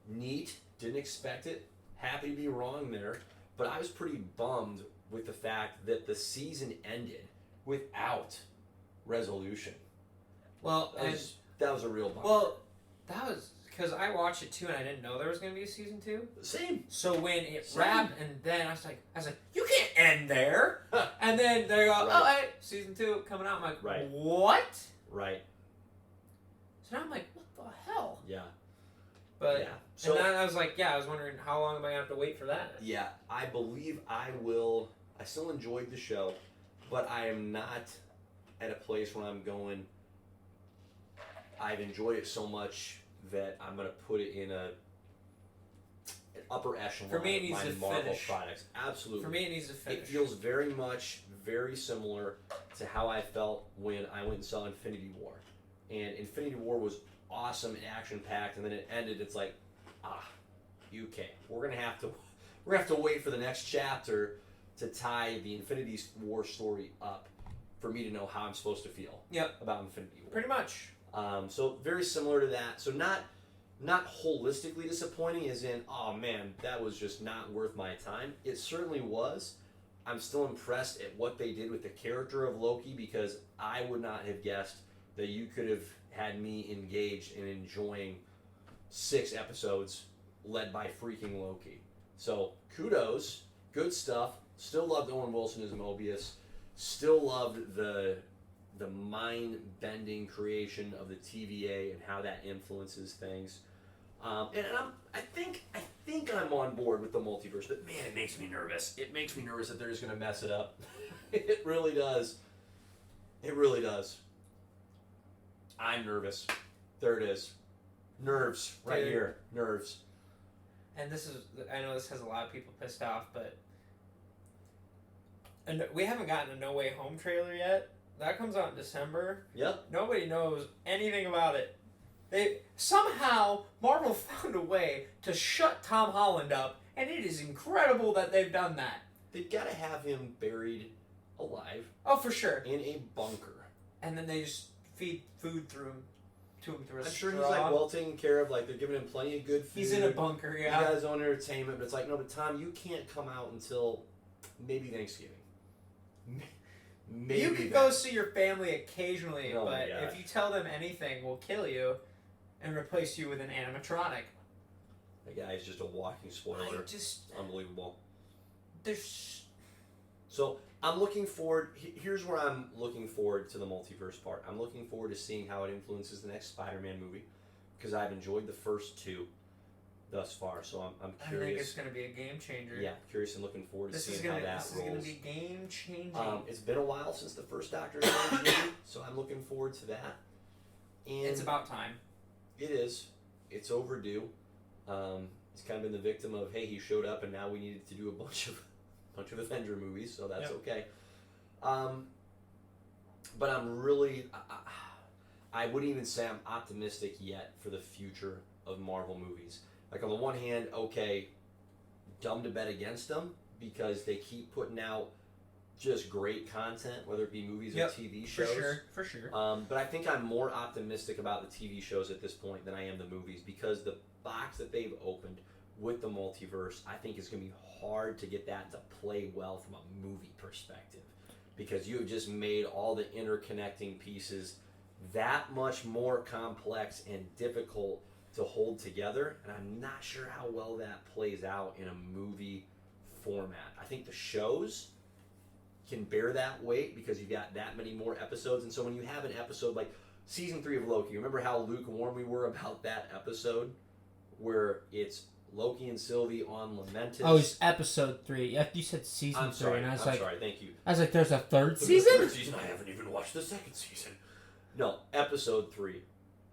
neat. Didn't expect it. Happy to be wrong there. But I was pretty bummed with the fact that the season ended without resolution. Well, that was a real bummer. Well, that was because I watched it too, and I didn't know there was going to be a season 2. Same. So when it wrapped, and then I was like, you can't end there. And then they go, oh, hey, season 2 coming out. I'm like, what? Right. So now I'm like, what the hell? Yeah. But yeah. So, and then I was like, I was wondering how long am I going to have to wait for that? Yeah, I believe I will. I still enjoyed the show, but I am not at a place where I'm going, I've enjoyed it so much that I'm going to put it in an upper echelon for me, it needs of my Marvel finish. Products. Absolutely. For me, it needs to finish. It feels very similar to how I felt when I went and saw Infinity War. And Infinity War was awesome and action-packed, and then it ended. It's like, UK. We're gonna have to wait for the next chapter to tie the Infinity War story up for me to know how I'm supposed to feel. About Infinity War. Pretty much. So very similar to that. So not holistically disappointing, as in, oh man, that was just not worth my time. It certainly was. I'm still impressed at what they did with the character of Loki, because I would not have guessed that you could have had me engaged in enjoying 6 episodes led by freaking Loki. So kudos, good stuff. Still loved Owen Wilson as Mobius. Still loved the mind-bending creation of the TVA and how that influences things. I think I'm on board with the multiverse, but man, it makes me nervous. It makes me nervous that they're just gonna mess it up. It really does. It really does. I'm nervous. There it is. Nerves right here. Nerves. And I know this has a lot of people pissed off, but we haven't gotten a No Way Home trailer yet. That comes out in December. Yep. Nobody knows anything about it. Somehow Marvel found a way to shut Tom Holland up, and it is incredible that they've done that. They've got to have him buried alive. Oh, for sure. In a bunker. And then they just feed food to him through a I'm sure straw. he's like well taken care of. Like they're giving him plenty of good food. He's in a bunker. Yeah. He's got his own entertainment, but it's like, no, but Tom, you can't come out until maybe Thanksgiving. Maybe you could go see your family occasionally, oh but if you tell them anything, we'll kill you and replace you with an animatronic. The guy is just a walking spoiler. Unbelievable. So I'm looking forward. Here's where I'm looking forward to the multiverse part. I'm looking forward to seeing how it influences the next Spider-Man movie, because I've enjoyed the first two thus far. So I'm curious. I think it's going to be a game changer. Yeah, curious and looking forward to seeing how that rolls. This is going to be game changing. It's been a while since the first Doctor Strange movie, so I'm looking forward to that. And it's about time. It is. It's overdue. He's kind of been the victim of, hey, he showed up and now we needed to do a bunch of Avenger movies, so that's okay. But I'm really, I wouldn't even say I'm optimistic yet for the future of Marvel movies. Like on the one hand, okay, dumb to bet against them because they keep putting out just great content, whether it be movies or TV shows. For sure. But I think I'm more optimistic about the TV shows at this point than I am the movies, because the box that they've opened with the multiverse, I think is going to be hard to get that to play well from a movie perspective, because you have just made all the interconnecting pieces that much more complex and difficult to hold together, and I'm not sure how well that plays out in a movie format. I think the shows can bear that weight because you've got that many more episodes, and so when you have an episode like season 3 of Loki, remember how lukewarm we were about that episode where it's Loki and Sylvie on Lamentis? Oh, it's episode 3. You said season 3, and I was I'm sorry, thank you. I was like, there's a third season? The third season? I haven't even watched the second season. No, episode 3.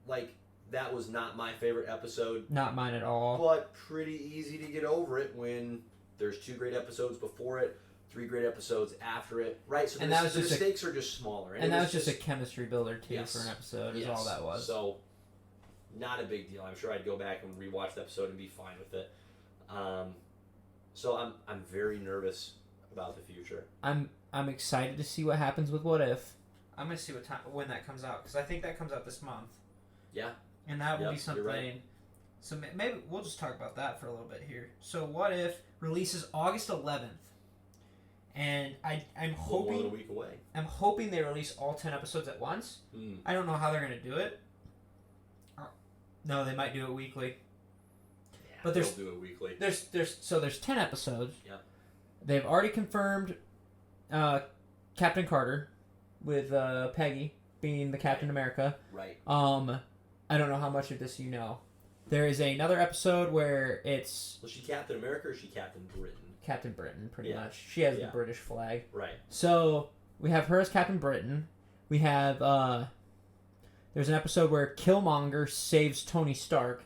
Like, that was not my favorite episode. Not mine at all. But pretty easy to get over it when there's 2 great episodes before it, 3 great episodes after it, right? So and the stakes are just smaller. And that was just a chemistry builder, too, for an episode, is all that was. So, not a big deal. I'm sure I'd go back and rewatch the episode and be fine with it. So I'm very nervous about the future. I'm excited to see what happens with What If. I'm going to see when that comes out, because I think that comes out this month. Yeah. And that will be something. Right. So maybe we'll just talk about that for a little bit here. So What If releases August 11th. And I'm hoping more than a week away. I'm hoping they release all 10 episodes at once. I don't know how they're going to do it. No, they might do it weekly. Yeah, but they'll do it weekly. There's 10 episodes. Yep. They've already confirmed Captain Carter with Peggy being the Captain America. Right. I don't know how much of this you know. There is another episode where it's... Was she Captain America or is she Captain Britain? Captain Britain, pretty much. She has the British flag. Right. So, we have her as Captain Britain. We have... there's an episode where Killmonger saves Tony Stark.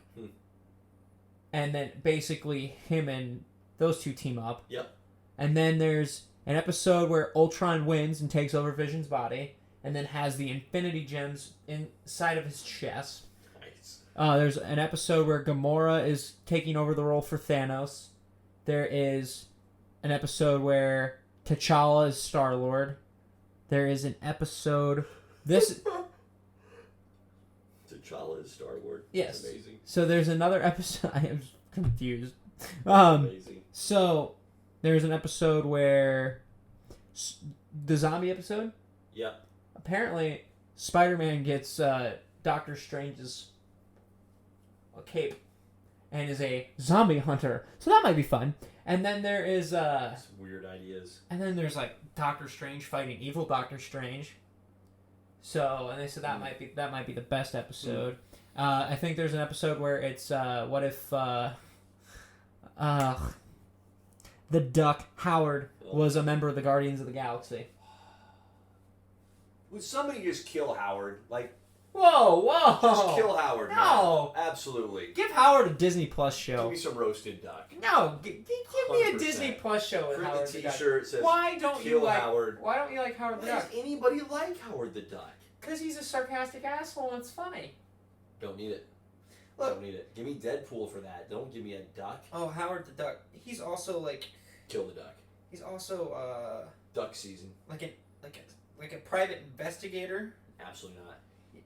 And then basically him and those two team up. Yep. And then there's an episode where Ultron wins and takes over Vision's body. And then has the Infinity Gems inside of his chest. Nice. There's an episode where Gamora is taking over the role for Thanos. There is an episode where T'Challa is Star-Lord. There is an episode... T'Challa is Star-Lord. Yes. That's amazing. So there's another episode... I am confused. Amazing. So there's an episode where... The zombie episode? Yep. Apparently, Spider-Man gets Doctor Strange's cape and is a zombie hunter. So that might be fun. And then there is... Some weird ideas. And then there's like Doctor Strange fighting evil Doctor Strange. So, and they said that might be the best episode. I think there's an episode where it's what if the duck Howard was a member of the Guardians of the Galaxy. Would somebody just kill Howard? Like, whoa! just kill Howard. No, man. Absolutely. Give Howard a Disney Plus show. Give me some roasted duck. No, give me a Disney Plus show with Print Howard the the Duck. T-shirt says, Why don't kill you like Howard? Why don't you like Howard the Why Duck? does anybody like Howard the Duck? Because he's a sarcastic asshole and it's funny. Don't need it. Look. Don't need it. Give me Deadpool for that. Don't give me a duck. Oh, Howard the Duck. He's also like. Kill the duck. He's also Duck season. like a private investigator. Absolutely not.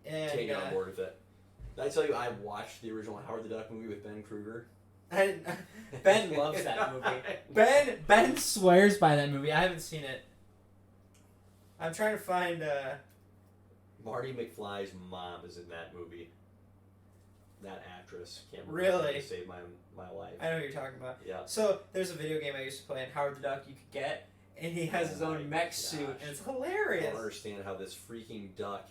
And Can't get on board with it. Did I tell you I watched the original Howard the Duck movie with Ben Kruger? Ben loves that movie. Ben swears by that movie. I haven't seen it. I'm trying to find. Marty McFly's mom is in that movie. That actress. Can't Really? remember to save my life. I know what you're talking about. Yeah. So there's a video game I used to play, and Howard the Duck you could get, and he has his own mech suit, and it's I hilarious. don't understand how this freaking duck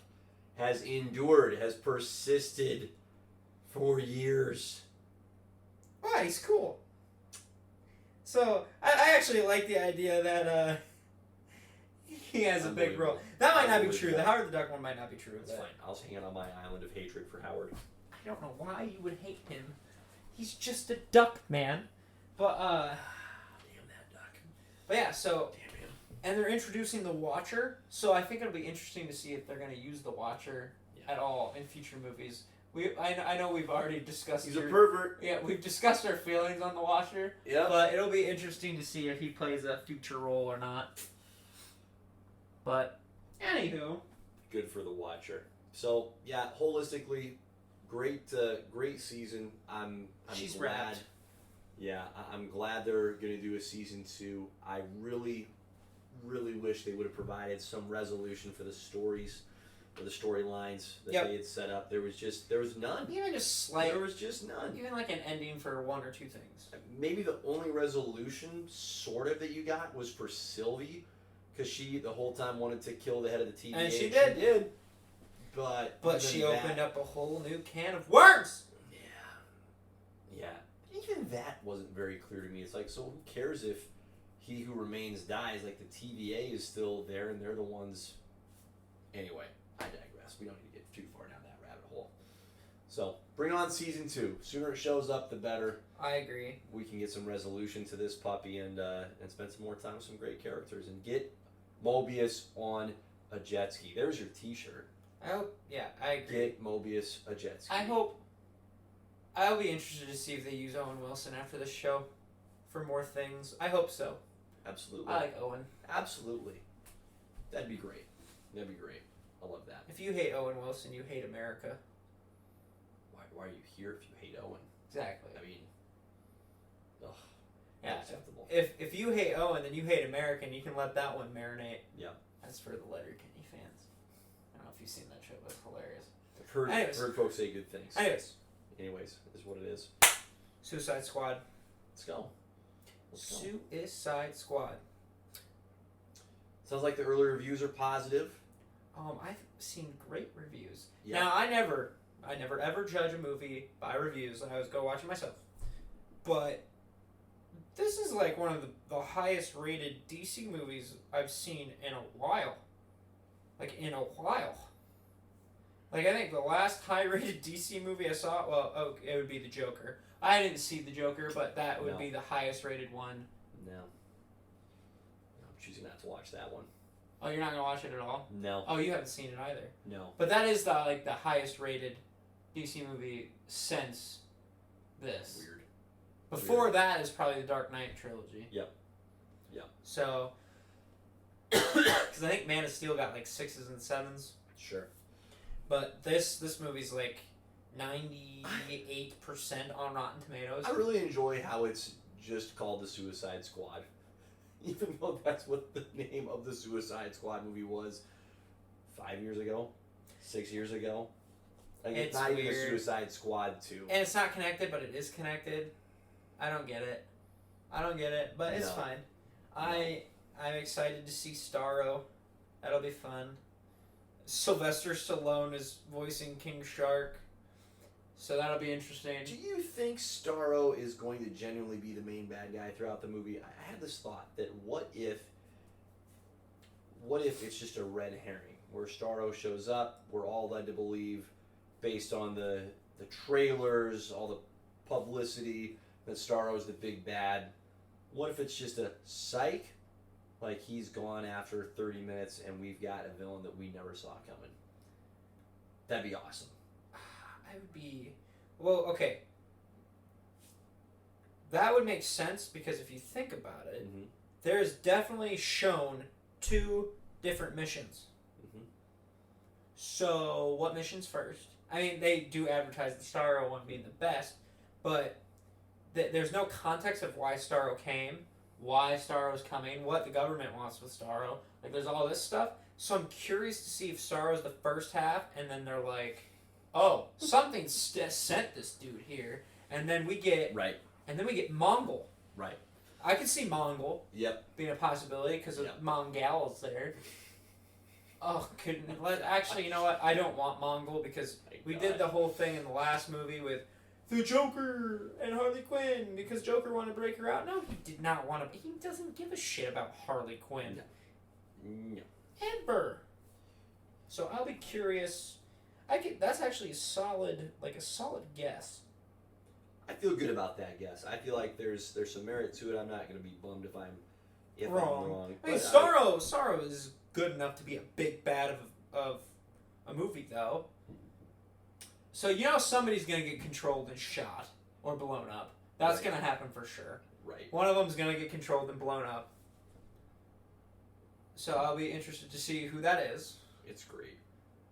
has endured, has persisted for years. Why? He's cool. So I actually like the idea that he has a big role. That might not be true. The Howard the Duck one might not be true. That's fine. I'll just hang out on my island of hatred for Howard. I don't know why you would hate him. He's just a duck, man. But damn that duck. But yeah, so Damn him. and they're introducing the Watcher, so I think it'll be interesting to see if they're going to use the Watcher at all in future movies. I know we've already discussed. He's a pervert. Yeah, we've discussed our feelings on the Watcher. Yeah. But it'll be interesting to see if he plays a future role or not. But anywho, Good for the Watcher. So yeah, holistically, great season. I'm she's glad. wrapped. Yeah, I'm glad they're going to do a season 2. I really wish they would have provided some resolution for the stories, for the storylines that they had set up. There was none. Even just like There was just none. even like an ending for one or two things. Maybe the only resolution, sort of, that you got was for Sylvie, because she the whole time wanted to kill the head of the TVA. And she did. But she even opened that- up a whole new can of worms. Yeah. Even that wasn't very clear to me. It's like, so who cares if he who remains dies? Like, the TVA is still there, and they're the ones. Anyway, I digress. We don't need to get too far down that rabbit hole. So, bring on season 2. Sooner it shows up, the better. I agree. We can get some resolution to this puppy and spend some more time with some great characters and get Mobius on a jet ski. There's your T-shirt. I hope. Yeah, I agree. Get Mobius a jet ski. I hope. I'll be interested to see if they use Owen Wilson after this show for more things. I hope so. Absolutely. I like Owen. Absolutely. That'd be great. That'd be great. I love that. If you hate Owen Wilson, you hate America. Why are you here if you hate Owen? Exactly. I mean, ugh, Yeah. unacceptable. If you hate Owen, then you hate America, and you can let that one marinate. Yeah. That's for the Letterkenny fans. I don't know if you've seen that show, but it's hilarious. I've heard folks say good things. Anyways, is what it is. Suicide Squad. Let's go. Suicide Squad. Sounds like the early reviews are positive. I've seen great reviews. Yeah. Now, I never ever judge a movie by reviews. I always go watch it myself. But this is like one of the highest rated DC movies I've seen in a while. Like, in a while. Like, I think the last high rated DC movie I saw, it would be The Joker. I didn't see The Joker, but that would be the highest rated one. No. I'm choosing not to watch that one. Oh, you're not going to watch it at all? No. Oh, you haven't seen it either. No. But that is the highest rated DC movie since this. Weird. Before that is probably the Dark Knight trilogy. Yep. So, because I think Man of Steel got like 6s and 7s. Sure. But this movie's like 98% on Rotten Tomatoes. I really enjoy how it's just called The Suicide Squad. Even though that's what the name of the Suicide Squad movie was 5 years ago, 6 years ago. Like, it's not even the Suicide Squad 2. And it's not connected, but it is connected. I don't get it, but it's fine. I'm excited to see Starro. That'll be fun. Sylvester Stallone is voicing King Shark. So that'll be interesting. Do you think Starro is going to genuinely be the main bad guy throughout the movie? I had this thought that what if it's just a red herring where Starro shows up, we're all led to believe, based on the trailers, all the publicity, that Starro's the big bad. What if it's just a psych? Like he's gone after 30 minutes and we've got a villain that we never saw coming. That'd be awesome. I would be... Well, okay. That would make sense because if you think about it, there's definitely shown 2 different missions. So, what mission's first? I mean, they do advertise the Starro one being the best, but there's no context of why Starro came, why Starro's coming, what the government wants with Starro. Like, there's all this stuff. So I'm curious to see if Starro's the first half, and then they're like, oh, something sent this dude here, and then we get and then we get Mongol. Right. I could see Mongol. Yep. Being a possibility because of Mongal's there. Oh, actually, you know what? I don't want Mongol because we did the whole thing in the last movie with the Joker and Harley Quinn because Joker wanted to break her out. No, he did not want to. He doesn't give a shit about Harley Quinn. No. Ever. So I'll be curious. That's actually a solid guess. I feel good about that guess. I feel like there's some merit to it. I'm not going to be bummed if I'm wrong. I mean, Starro is good enough to be a big bad of a movie, though. So you know somebody's going to get controlled and shot or blown up. That's going to happen for sure. Right. One of them's going to get controlled and blown up. So I'll be interested to see who that is. It's great.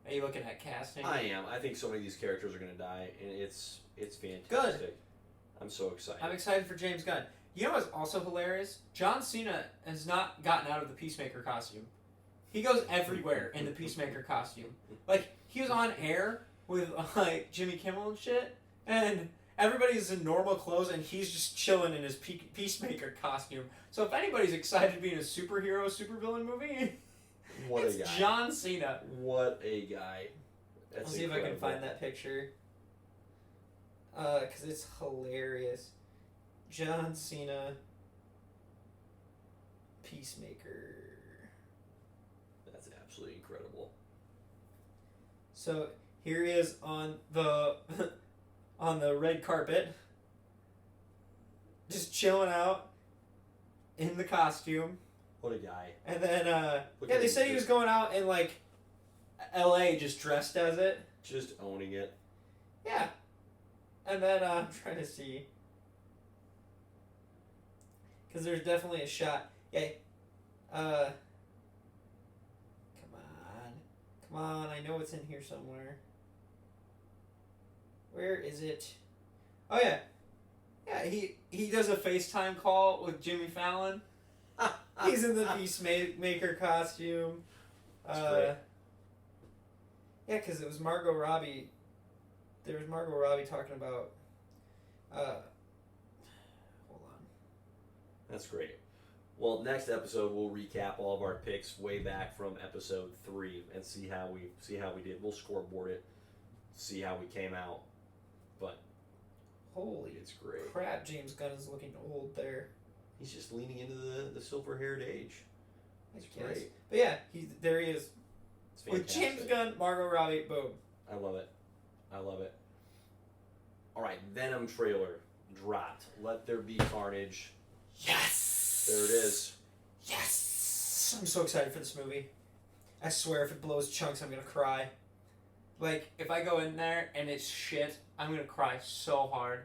Are you looking at casting? I am. I think so many of these characters are going to die, and it's fantastic. Good. I'm so excited. I'm excited for James Gunn. You know what's also hilarious? John Cena has not gotten out of the Peacemaker costume. He goes everywhere in the Peacemaker costume. Like, he was on air with, like, Jimmy Kimmel and shit, and everybody's in normal clothes, and he's just chilling in his Peacemaker costume. So if anybody's excited to be in a superhero, supervillain movie, it's a guy. John Cena. What a guy. I'll see if I can find that picture. Because it's hilarious. John Cena, Peacemaker. That's absolutely incredible. So here he is on the on the red carpet, just chilling out in the costume. What a guy. And then they said he was going out in like LA just dressed as it. Just owning it. Yeah. And then I'm trying to see. Because there's definitely a shot. Yeah. Come on. I know it's in here somewhere. Where is it? Oh, yeah. Yeah, he does a FaceTime call with Jimmy Fallon. He's in the Peacemaker costume. Yeah, because it was Margot Robbie. There was Margot Robbie talking about... hold on. That's great. Well, next episode we'll recap all of our picks way back from episode 3 and see how we did. We'll scoreboard it, see how we came out. But holy, it's great. Crap! James Gunn is looking old there. He's just leaning into the silver-haired age. It's great. But yeah, there he is. With James Gunn, Margot Robbie, boom. I love it. All right, Venom trailer dropped. Let there be carnage. Yes! There it is. Yes! I'm so excited for this movie. I swear if it blows chunks, I'm going to cry. Like, if I go in there and it's shit, I'm going to cry so hard.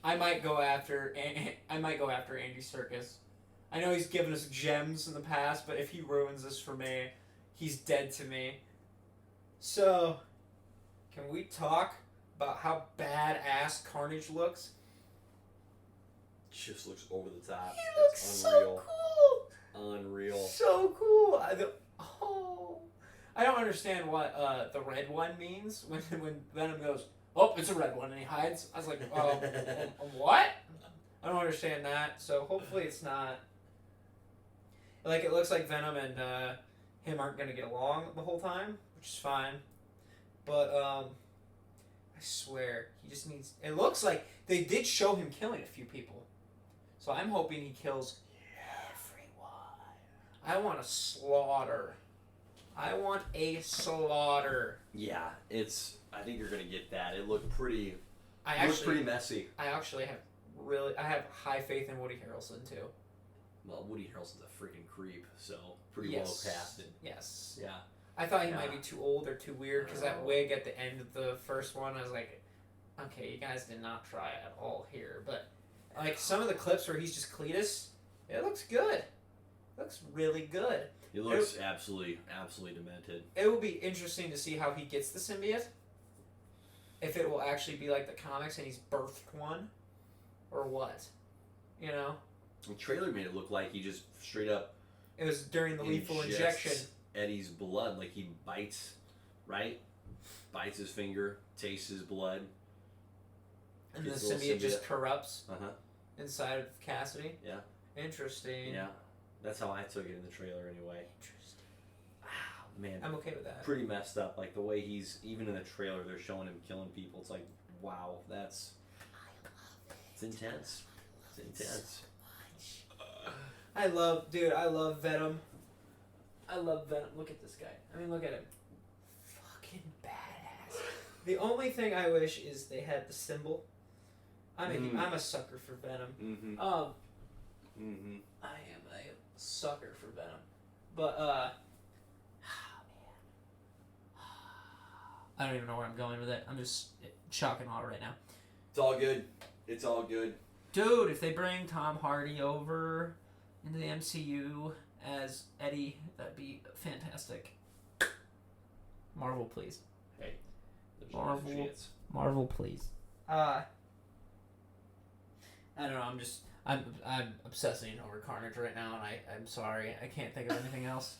I might go after Andy Serkis. I know he's given us gems in the past, but if he ruins this for me, he's dead to me. So, can we talk about how badass Carnage looks? Just looks over the top. He looks so cool. Unreal. So cool. I don't understand what the red one means when Venom goes, oh, it's a red one, and he hides. I was like, what? I don't understand that. So hopefully it's not. Like, it looks like Venom and him aren't going to get along the whole time, which is fine. But, I swear, he just needs. It looks like they did show him killing a few people, so I'm hoping he kills everyone. I want a slaughter. I want a slaughter. Yeah, I think you're gonna get that. It looked pretty. It looks pretty messy. I actually have high faith in Woody Harrelson too. Well, Woody Harrelson's a freaking creep, so pretty well casted. Yes. Yeah. I thought he might be too old or too weird because that wig at the end of the first one, I was like, okay, you guys did not try at all here. But like some of the clips where he's just Cletus, it looks good. It looks really good. He looks absolutely demented. It will be interesting to see how he gets the symbiote. If it will actually be like the comics and he's birthed one, or what, you know? The trailer made it look like he just straight up. It was during the lethal injection. Eddie's blood, like he bites, right? Bites his finger, tastes his blood. And the symbiote just corrupts inside of Cassidy? Yeah. Interesting. Yeah. That's how I took it in the trailer anyway. Interesting. Wow, man. I'm okay with that. Pretty messed up. Like the way he's, even in the trailer, they're showing him killing people. It's like, wow, it's intense. It's intense. I love Venom. I love Venom. Look at this guy. I mean, look at him. Fucking badass. The only thing I wish is they had the symbol. I'm a sucker for Venom. Mm-hmm. I am a sucker for Venom. But, I don't even know where I'm going with it. I'm just shock and awe right now. It's all good. It's all good. Dude, if they bring Tom Hardy over into the MCU as Eddie, that'd be fantastic. Marvel, please. Hey, there's always a chance. Marvel, please. I don't know. I'm obsessing over Carnage right now, and I'm sorry. I can't think of anything else.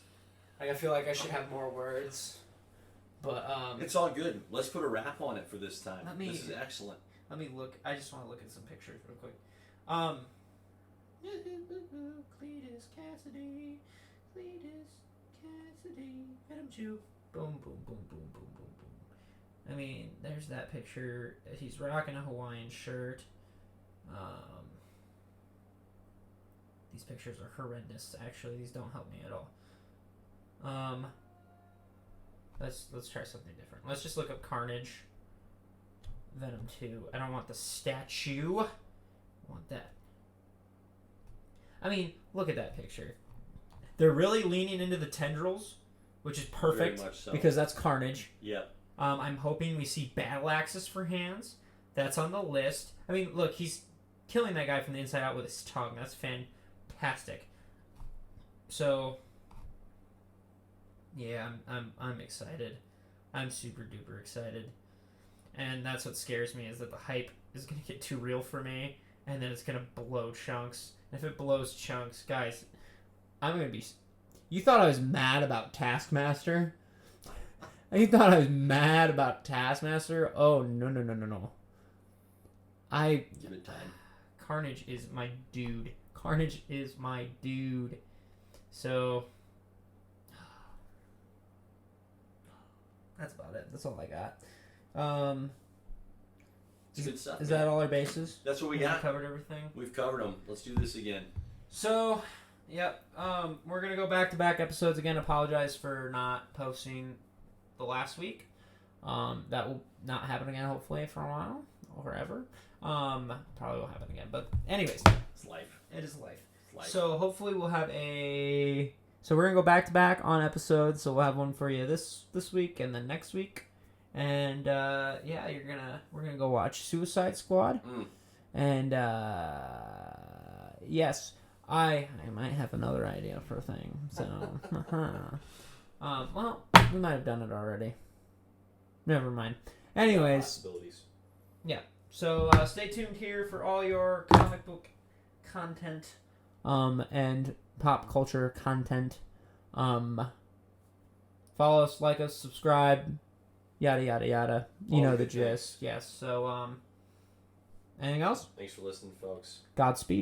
Like, I feel like I should have more words, but it's all good. Let's put a wrap on it for this time. This is excellent. Let me look. I just want to look at some pictures real quick. Cletus Cassidy, Venom 2. Boom, boom, boom, boom, boom, boom, boom. I mean, there's that picture. He's rocking a Hawaiian shirt. These pictures are horrendous. Actually, these don't help me at all. Let's try something different. Let's just look up Carnage. Venom 2. I don't want the statue. I want that. I mean, look at that picture. They're really leaning into the tendrils, which is perfect. Very much so. Because that's Carnage. Yep. I'm hoping we see battle axes for hands. That's on the list. I mean, look, he's killing that guy from the inside out with his tongue. That's fantastic. So, yeah, I'm excited. I'm super duper excited. And that's what scares me, is that the hype is going to get too real for me, and then it's going to blow chunks. And if it blows chunks, guys, I'm going to be... You thought I was mad about Taskmaster? You thought I was mad about Taskmaster? Oh, no. Give it time. Carnage is my dude. Carnage is my dude. So... That's about it. That's all I got. Good stuff. Is that all our bases? That's what we got. Covered everything. We've covered them. Let's do this again. So, yep. We're gonna go back-to-back episodes again. Apologize for not posting the last week. That will not happen again, hopefully, for a while or ever. Probably will happen again. But anyways, it's life. It is life. It's life. So hopefully we'll have a. So we're gonna go back-to-back on episodes. So we'll have one for you this week and then next week. And yeah, we're gonna go watch Suicide Squad. And yes, I might have another idea for a thing. So well, we might have done it already. Never mind. Anyways, possibilities. Yeah. So stay tuned here for all your comic book content, and pop culture content. Follow us, like us, subscribe. Yada yada yada. You know the gist. Yes. So anything else? Thanks for listening, folks. Godspeed.